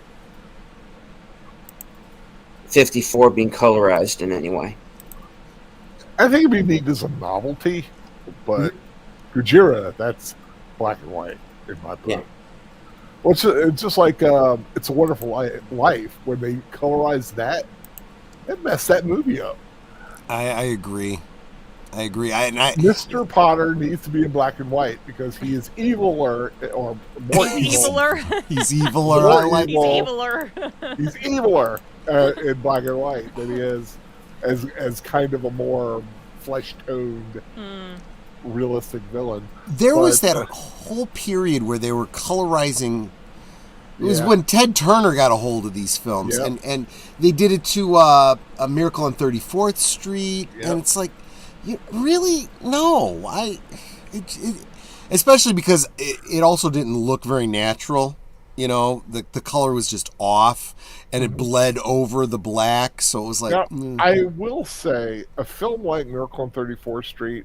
Speaker 1: 54 being colorized in any way.
Speaker 4: I think it'd be neat as a novelty, but Gojira, that's black and white in my book.
Speaker 1: Yeah.
Speaker 4: Well, it's just like It's a Wonderful Life. When they colorized that, it messed that movie up.
Speaker 3: I agree.
Speaker 4: Mr. Potter needs to be in black and white because he is eviler or more evil.
Speaker 2: Eviler.
Speaker 3: He's eviler. I like.
Speaker 2: He's eviler.
Speaker 4: He's eviler in black and white than he is as kind of a more flesh-toned, realistic villain.
Speaker 3: There was that whole period where they were colorizing. It was when Ted Turner got a hold of these films, and they did it to A Miracle on 34th Street, and it's like, really? No. Especially because it also didn't look very natural. You know, the color was just off, and it bled over the black, so it was like...
Speaker 4: Now, I will say, a film like Miracle on 34th Street,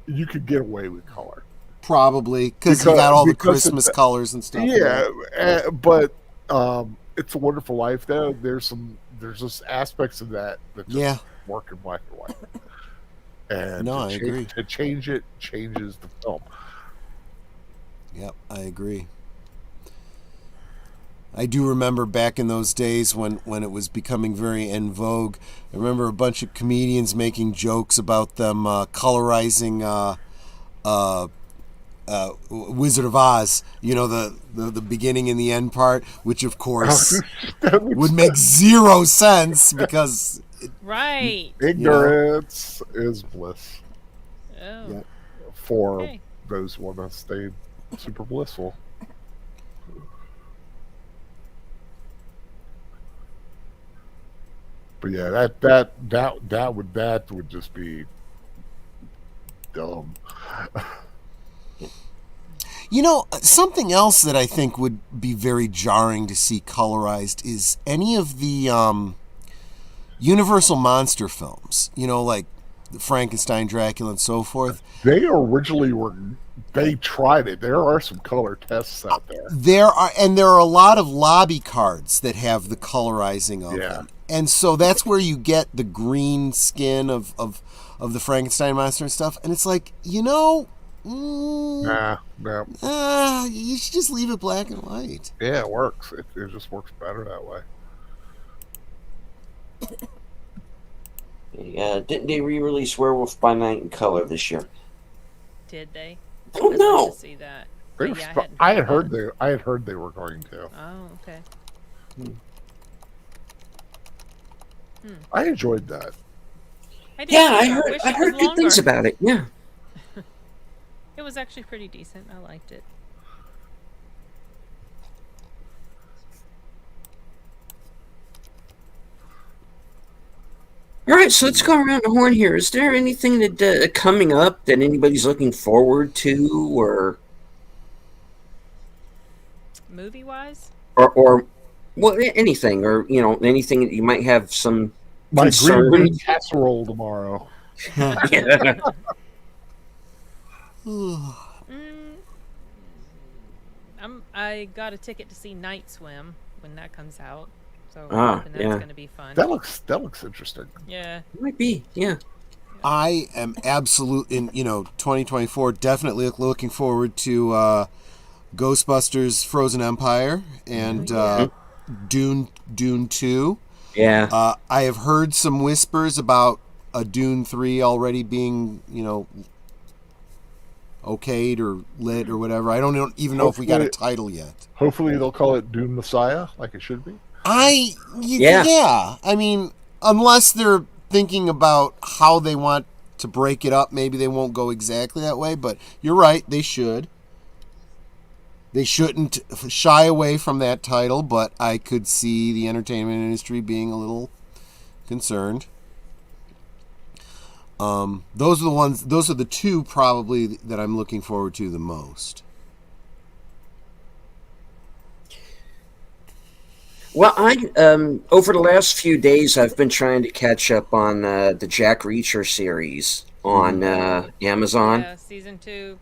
Speaker 4: you could get away with color.
Speaker 3: Probably, because you got all the Christmas colors and stuff.
Speaker 4: Yeah, but It's a Wonderful Life, though, there's just aspects of that just work in black and white. And
Speaker 3: I agree.
Speaker 4: To change it changes the film.
Speaker 3: Yep, I agree. I do remember back in those days when it was becoming very en vogue. I remember a bunch of comedians making jokes about them colorizing Wizard of Oz. You know, the beginning and the end part, which of course would make zero sense because
Speaker 2: right.
Speaker 4: Ignorance is bliss.
Speaker 2: Oh.
Speaker 3: Yep.
Speaker 4: For those who want to stay super blissful. But yeah, that would just be dumb.
Speaker 3: You know, something else that I think would be very jarring to see colorized is any of the Universal monster films. You know, like Frankenstein, Dracula, and so forth.
Speaker 4: They originally they tried it. There are some color tests out there.
Speaker 3: There are a lot of lobby cards that have the colorizing of them. And so that's where you get the green skin of the Frankenstein monster and stuff. And it's like, no.
Speaker 4: No.
Speaker 3: You should just leave it black and white.
Speaker 4: Yeah, it works. It just works better that way.
Speaker 1: Yeah, didn't they re-release Werewolf by Night in color this year?
Speaker 2: Did they?
Speaker 1: I don't know.
Speaker 2: I'd like to see that.
Speaker 4: I had heard they were going to.
Speaker 2: Oh, okay.
Speaker 4: I enjoyed that.
Speaker 1: I heard good things about it. Yeah.
Speaker 2: It was actually pretty decent. I liked it.
Speaker 1: All right, so let's go around the horn here. Is there anything that coming up that anybody's looking forward to, or
Speaker 2: movie-wise,
Speaker 1: or well, anything, or anything that you might have some concern?
Speaker 4: My green casserole tomorrow.
Speaker 2: I got a ticket to see Night Swim when that comes out, so I'm hoping that's going to be fun.
Speaker 4: That looks interesting.
Speaker 2: Yeah,
Speaker 1: it might be. Yeah.
Speaker 3: I am absolute in 2024. Definitely looking forward to Ghostbusters: Frozen Empire and Dune 2.
Speaker 1: Yeah.
Speaker 3: I have heard some whispers about a Dune 3 already being okayed or lit or whatever. I don't even know if we got a title yet.
Speaker 4: Hopefully they'll call it Dune Messiah, like it should be.
Speaker 3: Yeah. I mean, unless they're thinking about how they want to break it up, maybe they won't go exactly that way. But you're right, they should. They shouldn't shy away from that title, but I could see the entertainment industry being a little concerned. Those are the two probably that I'm looking forward to the most.
Speaker 1: Well, I over the last few days, I've been trying to catch up on the Jack Reacher series on Amazon,
Speaker 2: Yeah, season 2.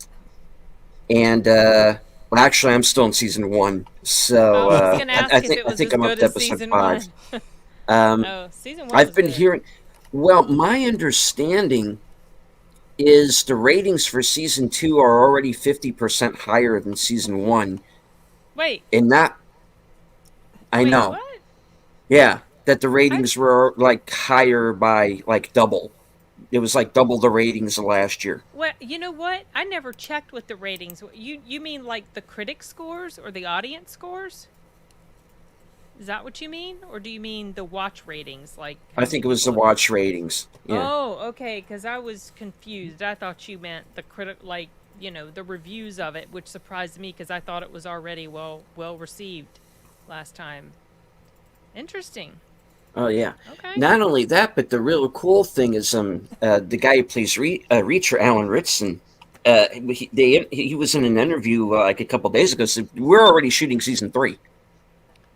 Speaker 1: and well, actually, I'm still in season 1, so
Speaker 2: Oh, I was gonna ask if it
Speaker 1: I
Speaker 2: was
Speaker 1: think
Speaker 2: as
Speaker 1: I'm up
Speaker 2: good
Speaker 1: to
Speaker 2: as
Speaker 1: episode
Speaker 2: season
Speaker 1: 5.
Speaker 2: 1.
Speaker 1: Um,
Speaker 2: Oh, season 1
Speaker 1: I've
Speaker 2: was
Speaker 1: been
Speaker 2: good.
Speaker 1: hearing. Well, my understanding is the ratings for season 2 are already 50% higher than season 1,
Speaker 2: Wait,
Speaker 1: and that I
Speaker 2: wait,
Speaker 1: know.
Speaker 2: what?
Speaker 1: Yeah, that the
Speaker 2: I
Speaker 1: ratings were like higher by like double. It was like double the ratings of last year.
Speaker 2: Well, you know what? I never checked with the ratings. You mean like the critic scores or the audience scores? Is that what you mean, or do you mean the watch ratings, like how
Speaker 1: I
Speaker 2: many
Speaker 1: think it was the
Speaker 2: people?
Speaker 1: watch ratings. Yeah.
Speaker 2: Oh, okay. Because I was confused. I thought you meant the critic, like the reviews of it, which surprised me because I thought it was already well received last time. Interesting.
Speaker 1: Oh yeah.
Speaker 2: Okay.
Speaker 1: Not only that, but the real cool thing is the guy who plays Reacher, Alan Ritson. He was in an interview like a couple days ago. Said we're already shooting season 3.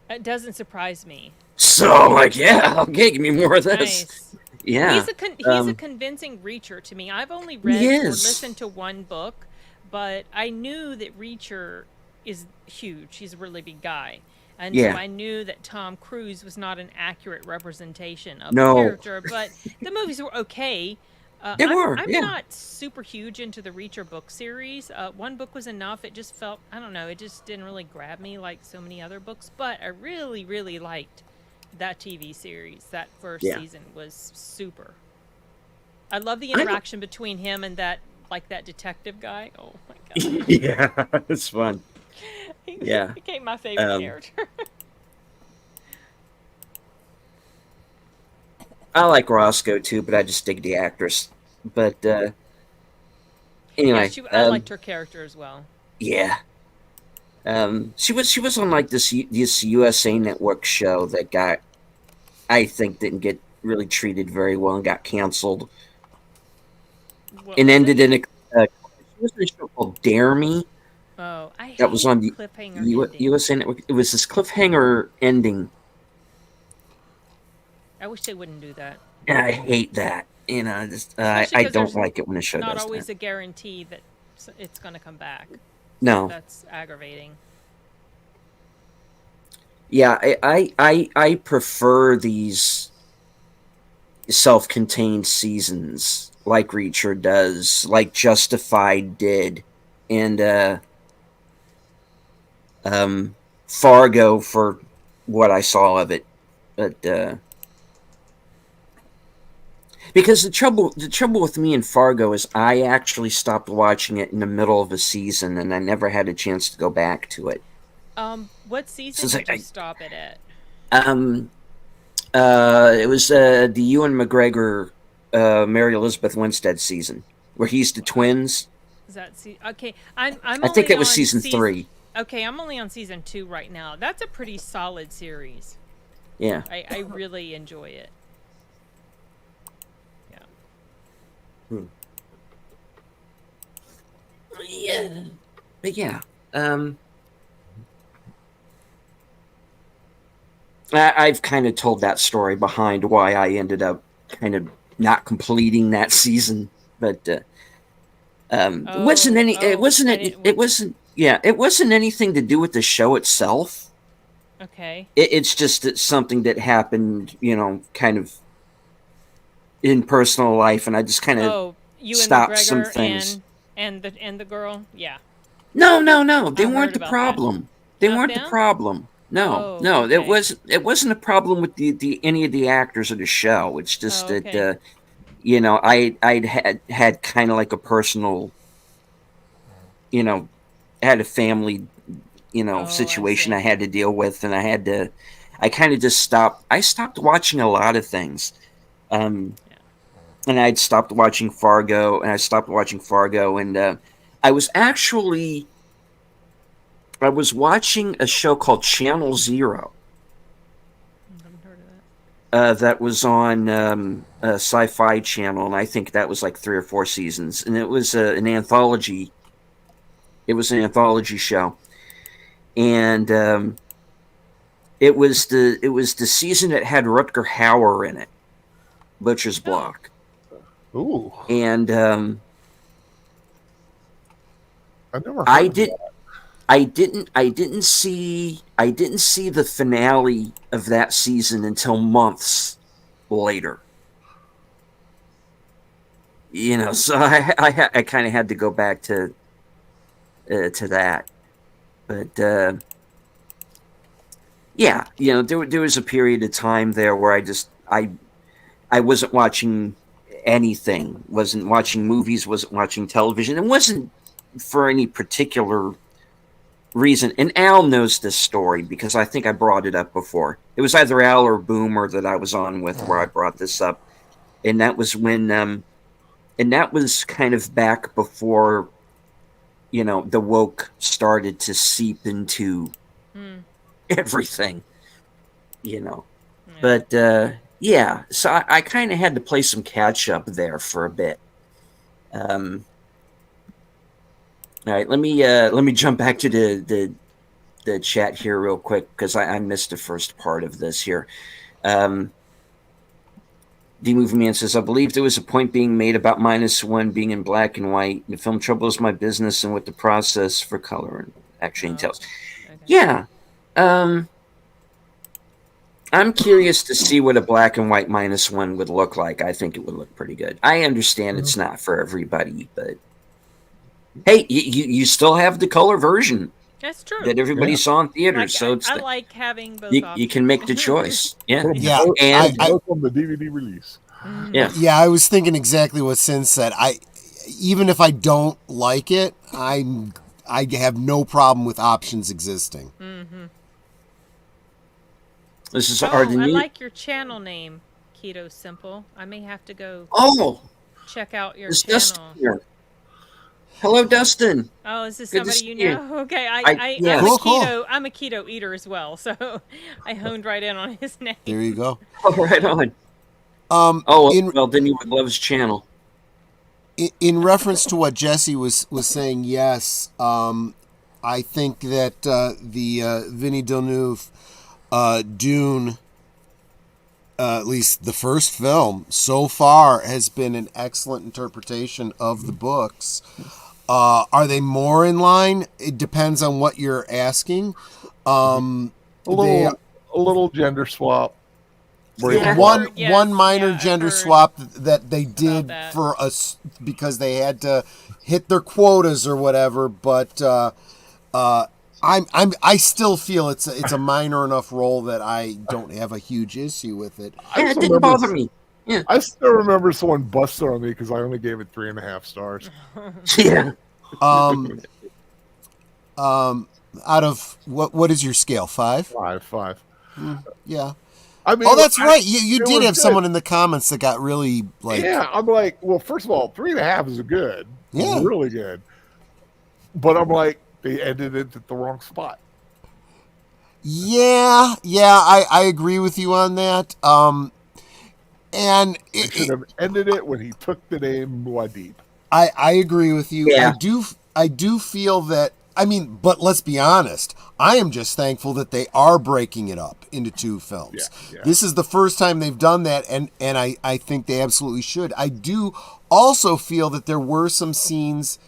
Speaker 2: It doesn't surprise me.
Speaker 1: So I'm like, yeah, okay, give me more of this.
Speaker 2: Nice.
Speaker 1: Yeah.
Speaker 2: He's a convincing Reacher to me. I've only
Speaker 1: He
Speaker 2: read or
Speaker 1: is.
Speaker 2: listened to one book, but I knew that Reacher is huge. He's a really big guy. And so
Speaker 1: Yeah.
Speaker 2: I knew that Tom Cruise was not an accurate representation of the
Speaker 1: No,
Speaker 2: character, but the movies were okay.
Speaker 1: they were.
Speaker 2: I'm
Speaker 1: Yeah.
Speaker 2: not super huge into the Reacher book series. One book was enough. It just felt, I don't know, it just didn't really grab me like so many other books. But I really, really liked that TV series. That first
Speaker 1: Yeah.
Speaker 2: season was super. I love the
Speaker 1: I don't-
Speaker 2: interaction between him and that detective guy. Oh my god,
Speaker 1: Yeah, it's fun.
Speaker 2: he
Speaker 1: Yeah.
Speaker 2: became my favorite
Speaker 1: Um,
Speaker 2: character.
Speaker 1: I like Roscoe too, but I just dig the actress. But
Speaker 2: Yeah,
Speaker 1: anyway,
Speaker 2: I liked her character as well.
Speaker 1: yeah. She was on like this USA Network show that I think didn't get really treated very well and got canceled
Speaker 2: What
Speaker 1: and
Speaker 2: was
Speaker 1: ended
Speaker 2: it?
Speaker 1: in she was in a show called Dare Me
Speaker 2: Oh, I
Speaker 1: that was
Speaker 2: hate
Speaker 1: on the
Speaker 2: cliffhanger endings.
Speaker 1: USA Network. It was this cliffhanger ending.
Speaker 2: I wish they wouldn't do that.
Speaker 1: And I hate that.
Speaker 2: Especially
Speaker 1: I
Speaker 2: because
Speaker 1: don't
Speaker 2: there's
Speaker 1: like it when a show
Speaker 2: not
Speaker 1: does
Speaker 2: always
Speaker 1: that.
Speaker 2: a guarantee that it's going to come back. So
Speaker 1: No.
Speaker 2: that's aggravating.
Speaker 1: Yeah, I prefer these self-contained seasons like Reacher does, like Justified did, and Fargo for what I saw of it. But because the trouble with me and Fargo is I actually stopped watching it in the middle of a season and I never had a chance to go back to it.
Speaker 2: What
Speaker 1: So
Speaker 2: season
Speaker 1: it's
Speaker 2: did
Speaker 1: like
Speaker 2: you stop it at?
Speaker 1: it was the Ewan McGregor Mary Elizabeth Winstead season where he's the twins.
Speaker 2: Is that okay? I'm
Speaker 1: I think
Speaker 2: only
Speaker 1: it was
Speaker 2: on
Speaker 1: season 3.
Speaker 2: Okay, I'm only on season 2 right now. That's a pretty solid series.
Speaker 1: Yeah.
Speaker 2: I really enjoy it. Yeah.
Speaker 1: Yeah. But yeah. I've kind of told that story behind why I ended up kind of not completing that season, but it wasn't any.
Speaker 2: Oh,
Speaker 1: It wasn't.
Speaker 2: I
Speaker 1: It,
Speaker 2: didn't.
Speaker 1: it wasn't. Yeah, it wasn't anything to do with the show itself.
Speaker 2: Okay.
Speaker 1: It's just that something that happened, kind of in personal life, and I just kind of
Speaker 2: Oh, you and
Speaker 1: stopped some
Speaker 2: McGregor
Speaker 1: things.
Speaker 2: and the girl. Yeah,
Speaker 1: No, no, no. They
Speaker 2: I
Speaker 1: weren't
Speaker 2: heard
Speaker 1: the
Speaker 2: about that.
Speaker 1: problem. They
Speaker 2: Not
Speaker 1: weren't the
Speaker 2: them?
Speaker 1: problem. No,
Speaker 2: Oh,
Speaker 1: no.
Speaker 2: okay.
Speaker 1: It wasn't a problem with the any of the actors of the show. It's just
Speaker 2: Oh,
Speaker 1: that
Speaker 2: okay.
Speaker 1: I'd had kind of like a personal, had a family,
Speaker 2: Oh, I
Speaker 1: situation
Speaker 2: see.
Speaker 1: I had to deal with, and I kind of just stopped. I stopped watching a lot of things. Um,
Speaker 2: Yeah.
Speaker 1: and I stopped watching Fargo, and I was actually I was watching a show called Channel Zero
Speaker 2: I haven't heard of that.
Speaker 1: that was on a Sci-Fi Channel, and I think that was like 3 or 4 seasons, and it was an anthology. It was an anthology show, and It was the season that had Rutger Hauer in it, Butcher's Block,
Speaker 4: Ooh,
Speaker 1: and
Speaker 4: I never heard
Speaker 1: I
Speaker 4: of
Speaker 1: did.
Speaker 4: that.
Speaker 1: I didn't see the finale of that season until months later. So I kind of had to go back to that, but yeah, there was a period of time there where I wasn't watching anything, wasn't watching movies, wasn't watching television, and wasn't for any particular reason. And Al knows this story because I think I brought it up before. It was either Al or Boomer that I was on with where I brought this up, and that was when and that was kind of back before the woke started to seep into everything.
Speaker 2: Yeah.
Speaker 1: But yeah, so I kind of had to play some catch up there for a bit. All right, let me jump back to the chat here real quick because I missed the first part of this here. D Movie Man says, I believe there was a point being made about -1 being in black and white. The film Trouble Is My Business and what the process for color and actually entails.
Speaker 2: Okay.
Speaker 1: Yeah. I'm curious to see what a black and white -1 would look like. I think it would look pretty good. I understand it's not for everybody, but hey, you still have the color version
Speaker 2: That's true.
Speaker 1: that everybody saw in theaters. So
Speaker 2: I like having both
Speaker 1: you
Speaker 2: options.
Speaker 1: can make the choice. Yeah.
Speaker 3: Yeah,
Speaker 1: And
Speaker 4: Both on the DVD release.
Speaker 1: yeah.
Speaker 3: Yeah, I was thinking exactly what Sin said. Even if I don't like it, I have no problem with options existing.
Speaker 1: This is
Speaker 2: Oh,
Speaker 1: our
Speaker 2: I
Speaker 1: new.
Speaker 2: like your channel name, Keto Simple. I may have to go
Speaker 1: Oh,
Speaker 2: check out your
Speaker 1: it's
Speaker 2: channel.
Speaker 1: Dustin here. Hello, Dustin.
Speaker 2: Oh, is this
Speaker 1: Good to
Speaker 2: somebody
Speaker 1: see
Speaker 2: you
Speaker 1: you.
Speaker 2: know? Okay,
Speaker 1: Yeah.
Speaker 2: I'm a
Speaker 3: Cool.
Speaker 2: keto. I'm a keto eater as well, so I honed right in on his name.
Speaker 3: There you go.
Speaker 1: Oh, right on. Well, then you would love his channel.
Speaker 3: In reference to what Jesse was saying, yes, I think that the Vinny Villeneuve Dune, at least the first film so far, has been an excellent interpretation of the books. Are they more in line? It depends on what you're asking.
Speaker 4: A little gender swap.
Speaker 1: Yeah.
Speaker 3: One minor
Speaker 2: I've
Speaker 3: gender
Speaker 2: heard
Speaker 3: swap that they did
Speaker 2: that.
Speaker 3: for us because they had to hit their quotas or whatever. But I still feel it's a minor enough role that I don't have a huge issue with it.
Speaker 1: Yeah, it didn't bother me. Yeah.
Speaker 4: I still remember someone busted on me because I only gave it 3.5 stars.
Speaker 1: Yeah.
Speaker 3: Out of what is your scale? 5?
Speaker 4: 5.
Speaker 3: Yeah.
Speaker 4: I mean,
Speaker 3: Oh, that's right. You
Speaker 4: it
Speaker 3: did
Speaker 4: was
Speaker 3: have
Speaker 4: good.
Speaker 3: someone in the comments that got really like.
Speaker 4: Yeah, I'm like, well, first of all, 3.5 is good.
Speaker 3: Yeah.
Speaker 4: Really good. But I'm like, they ended it at the wrong spot.
Speaker 3: Yeah, I agree with you on that. And
Speaker 4: They should have ended it when he took the name Muad'Dib.
Speaker 3: I agree with you.
Speaker 1: Yeah.
Speaker 3: I do feel that. I mean, but let's be honest. I am just thankful that they are breaking it up into 2 films.
Speaker 4: Yeah.
Speaker 3: This is the first time they've done that, and I think they absolutely should. I do also feel that there were some scenes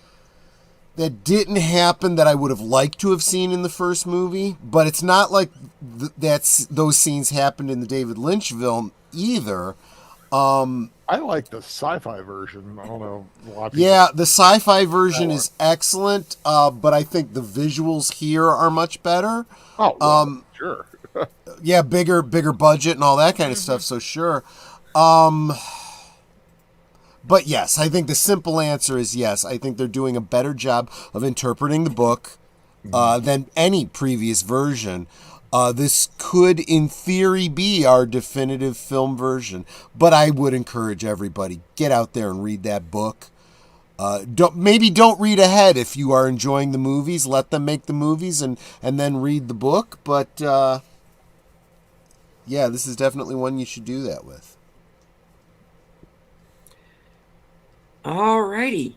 Speaker 3: that didn't happen that I would have liked to have seen in the first movie, but it's not like those scenes happened in the David Lynch film either.
Speaker 4: I like the sci-fi version. I don't know.
Speaker 3: Yeah, the sci-fi version is excellent, but I think the visuals here are much better.
Speaker 4: Oh, well, sure.
Speaker 3: Yeah, bigger budget and all that kind of stuff, so sure. But yes, I think the simple answer is yes. I think they're doing a better job of interpreting the book than any previous version. This could, in theory, be our definitive film version. But I would encourage everybody, get out there and read that book. Don't read ahead if you are enjoying the movies. Let them make the movies and then read the book. But yeah, this is definitely one you should do that with.
Speaker 1: Alrighty.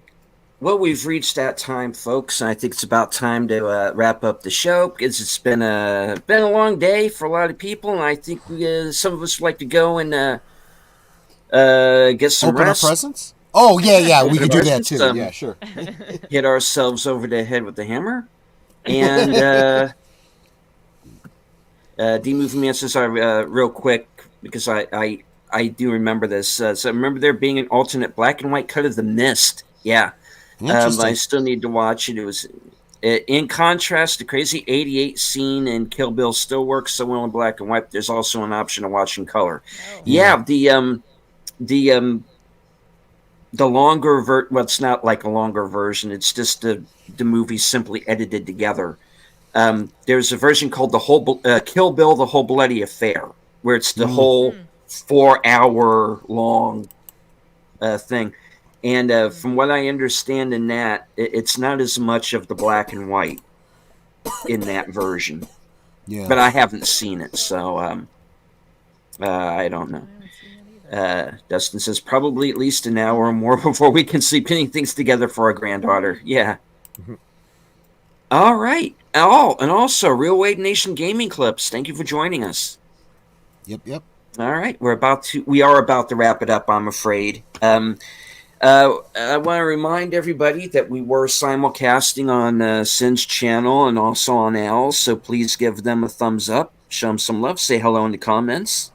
Speaker 1: Well, we've reached that time, folks. And I think it's about time to wrap up the show because it's been a long day for a lot of people, and I think some of us would like to go and get some
Speaker 3: Open
Speaker 1: rest.
Speaker 3: up presents? Oh, yeah, we could do that
Speaker 1: Presents,
Speaker 3: too. Yeah, sure.
Speaker 1: Hit ourselves over the head with the hammer. And D-Movie Man says, real quick, because I do remember this. So I remember there being an alternate black and white cut of The Mist. Yeah.
Speaker 3: Interesting.
Speaker 1: I still need to watch it. It was, in contrast, the crazy 88 scene in Kill Bill still works so well in black and white. There's also an option to watch in color.
Speaker 2: Oh.
Speaker 1: Yeah, the longer well, it's not like a longer version. It's just the movie simply edited together. There's a version called the whole Kill Bill: The Whole Bloody Affair, where it's the whole 4-hour long thing. And from what I understand in that, it's not as much of the black and white in that version.
Speaker 3: Yeah.
Speaker 1: But I haven't seen it, so I don't know. Dustin says probably at least an hour or more before we can sleep putting things together for our granddaughter. Yeah. All right. Oh, and also Real Wade Nation Gaming Clips. Thank you for joining us.
Speaker 3: Yep.
Speaker 1: All right, we are about to wrap it up, I'm afraid. I want to remind everybody that we were simulcasting on Sin's channel and also on Al's, so please give them a thumbs up, show them some love, say hello in the comments,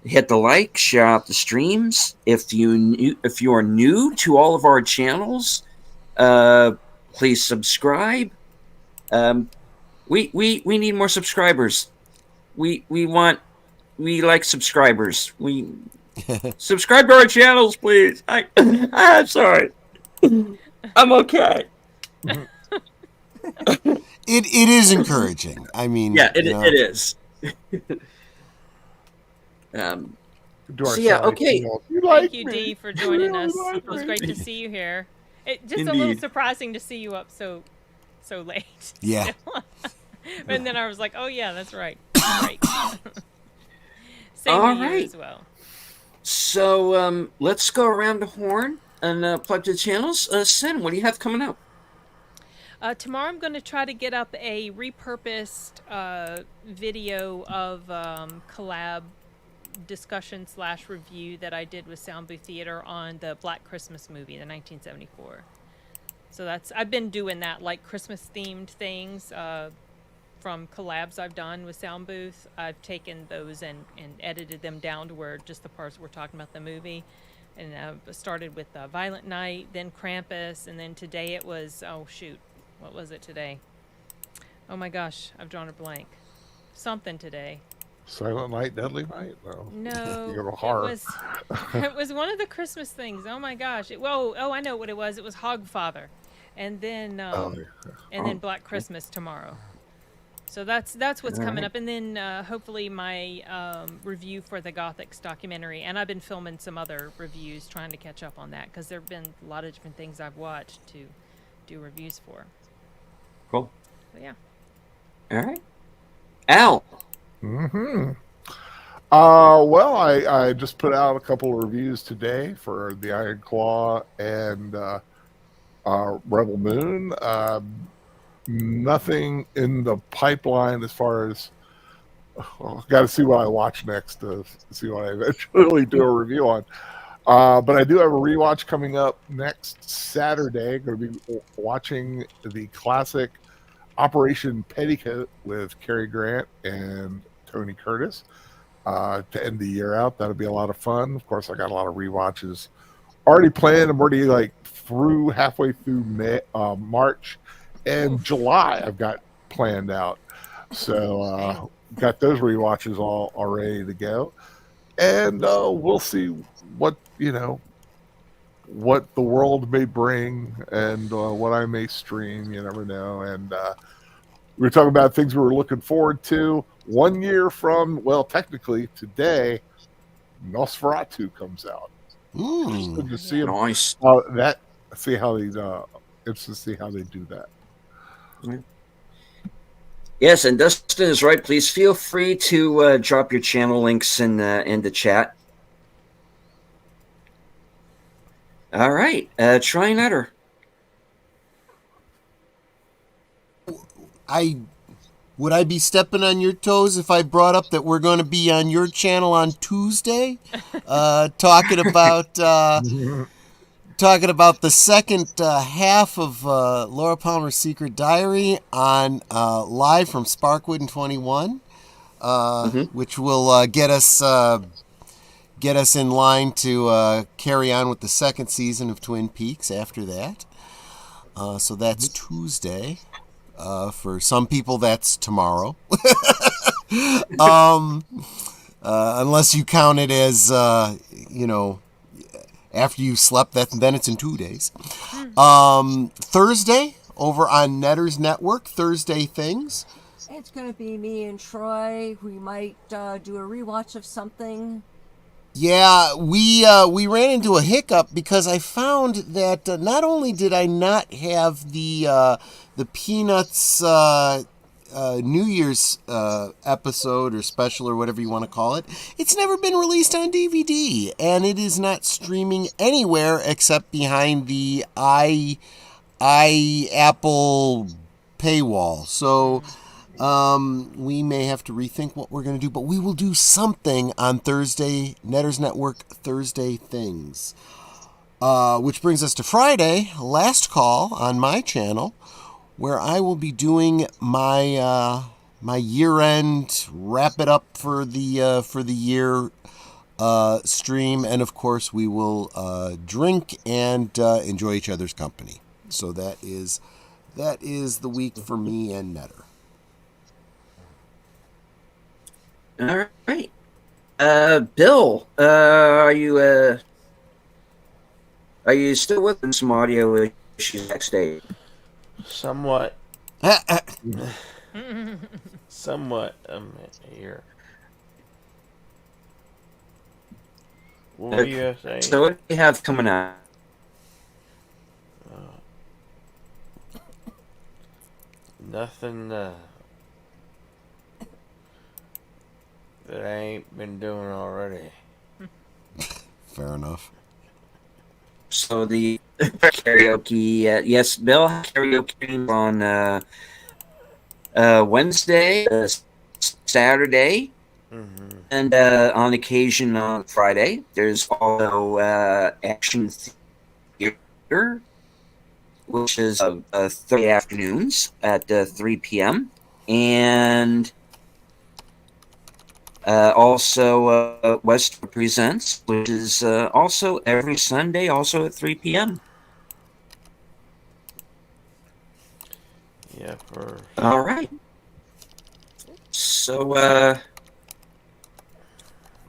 Speaker 1: hit the like, share out the streams. If you are new to all of our channels, please subscribe. We need more subscribers. We like subscribers. We subscribe to our channels, please. I'm sorry. I'm okay.
Speaker 3: It is encouraging. I mean,
Speaker 1: yeah, it is. Okay.
Speaker 2: Thank you, D, for joining us. It was great to see you here. Just a little surprising to see you up so late.
Speaker 3: Yeah.
Speaker 2: And then I was like, oh yeah, that's right. Great. Same
Speaker 1: All
Speaker 2: to you
Speaker 1: right.
Speaker 2: as well.
Speaker 1: So let's go around the horn and plug the channels. Sin, what do you have coming up?
Speaker 2: Tomorrow I'm going to try to get up a repurposed video of collab discussion / review that I did with Sound Booth Theater on the Black Christmas movie, the 1974. So I've been doing that, like Christmas themed things from collabs I've done with Sound Booth. I've taken those and edited them down to where just the parts we're talking about the movie. And started with Violent Night, then Krampus, and then today it was, oh shoot, what was it today? Oh my gosh, I've drawn a blank. Something today.
Speaker 4: Silent Night, Deadly Night?
Speaker 2: No,
Speaker 4: You go to horror.
Speaker 2: it was one of the Christmas things. Oh my gosh! I know what it was. It was Hogfather, and then then Black Christmas tomorrow. So that's what's coming up, and then hopefully my review for the Gothics documentary. And I've been filming some other reviews, trying to catch up on that because there've been a lot of different things I've watched to do reviews for.
Speaker 1: Cool.
Speaker 2: So yeah.
Speaker 1: All right. Al.
Speaker 4: Well, I just put out a couple of reviews today for the Iron Claw and Rebel Moon. Nothing in the pipeline as far as got to see what I watch next to see what I eventually do a review on. But I do have a rewatch coming up next Saturday. Going to be watching the classic Operation Petticoat with Cary Grant and Tony Curtis to end the year out. That'll be a lot of fun. Of course, I got a lot of rewatches already planned. I'm already like halfway through March and July. I've got planned out. So got those rewatches all ready to go. And we'll see what the world may bring and what I may stream. You never know. And we were talking about things we were looking forward to. 1 year from, well, technically today, Nosferatu comes out. Just good to see
Speaker 1: Nice.
Speaker 4: See how they do that.
Speaker 1: Yes, and Dustin is right. Please feel free to drop your channel links in the chat. All right, Try Nutter.
Speaker 3: would I be stepping on your toes if I brought up that we're going to be on your channel on Tuesday, talking about the second half of Laura Palmer's Secret Diary on live from Sparkwood and 21, which will get us in line to carry on with the second season of Twin Peaks after that. So that's Tuesday. For some people, that's tomorrow. Unless you count it as, after you slept, then it's in 2 days. Thursday, over on Netter's Network, Thursday Things.
Speaker 5: It's going to be me and Troy. We might do a rewatch of something.
Speaker 3: Yeah, we ran into a hiccup because I found that not only did I not have the Peanuts New Year's episode or special or whatever you want to call it, it's never been released on DVD, and it is not streaming anywhere except behind the Apple paywall. So we may have to rethink what we're going to do, but we will do something on Thursday, Netter's Network Thursday Things. Which brings us to Friday, last call on my channel, where I will be doing my my year-end wrap it up for the year stream, and of course we will drink and enjoy each other's company. So that is the week for me and Netter.
Speaker 1: All right. Bill, are you still with us? Some audio issues backstage.
Speaker 6: Somewhat. Somewhat. Here. What were you saying?
Speaker 1: So what do you have coming out?
Speaker 6: Nothing that I ain't been doing already.
Speaker 3: Fair enough.
Speaker 1: So the karaoke, yes, Bill, karaoke on Wednesday, Saturday, and on occasion on Friday. There's also Action Theater, which is Thursday afternoons at 3 p.m. And also West Presents, which is also every Sunday, also at 3 p.m.
Speaker 6: Yeah,
Speaker 1: All right. So,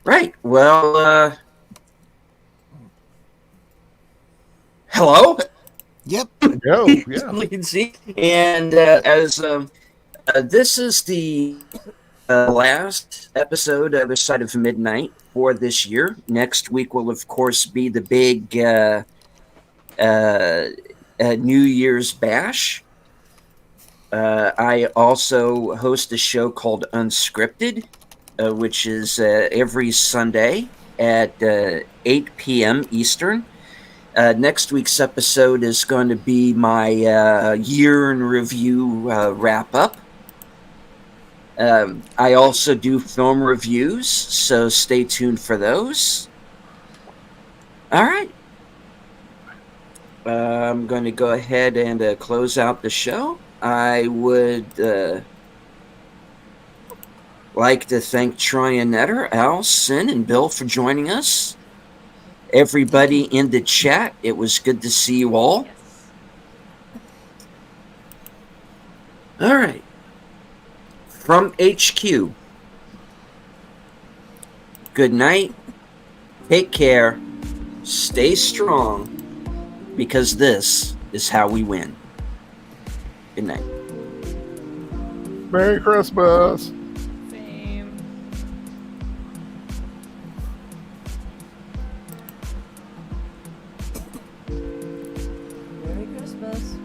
Speaker 1: right. Well, hello?
Speaker 3: Yep.
Speaker 4: Yo, yeah.
Speaker 1: You can see. And as this is the last episode, Other Side of Midnight, for this year. Next week will, of course, be the big New Year's Bash. I also host a show called Unscripted, which is every Sunday at 8 p.m. Eastern. Next week's episode is going to be my year in review wrap-up. I also do film reviews, so stay tuned for those. All right. I'm going to go ahead and close out the show. I would like to thank Troy and Netter, Al, Sin, and Bill for joining us. Everybody in the chat, it was good to see you all.
Speaker 2: Yes.
Speaker 1: All right. From HQ, good night, take care, stay strong, because this is how we win. Good night.
Speaker 4: Merry Christmas.
Speaker 2: Same.
Speaker 5: Merry Christmas.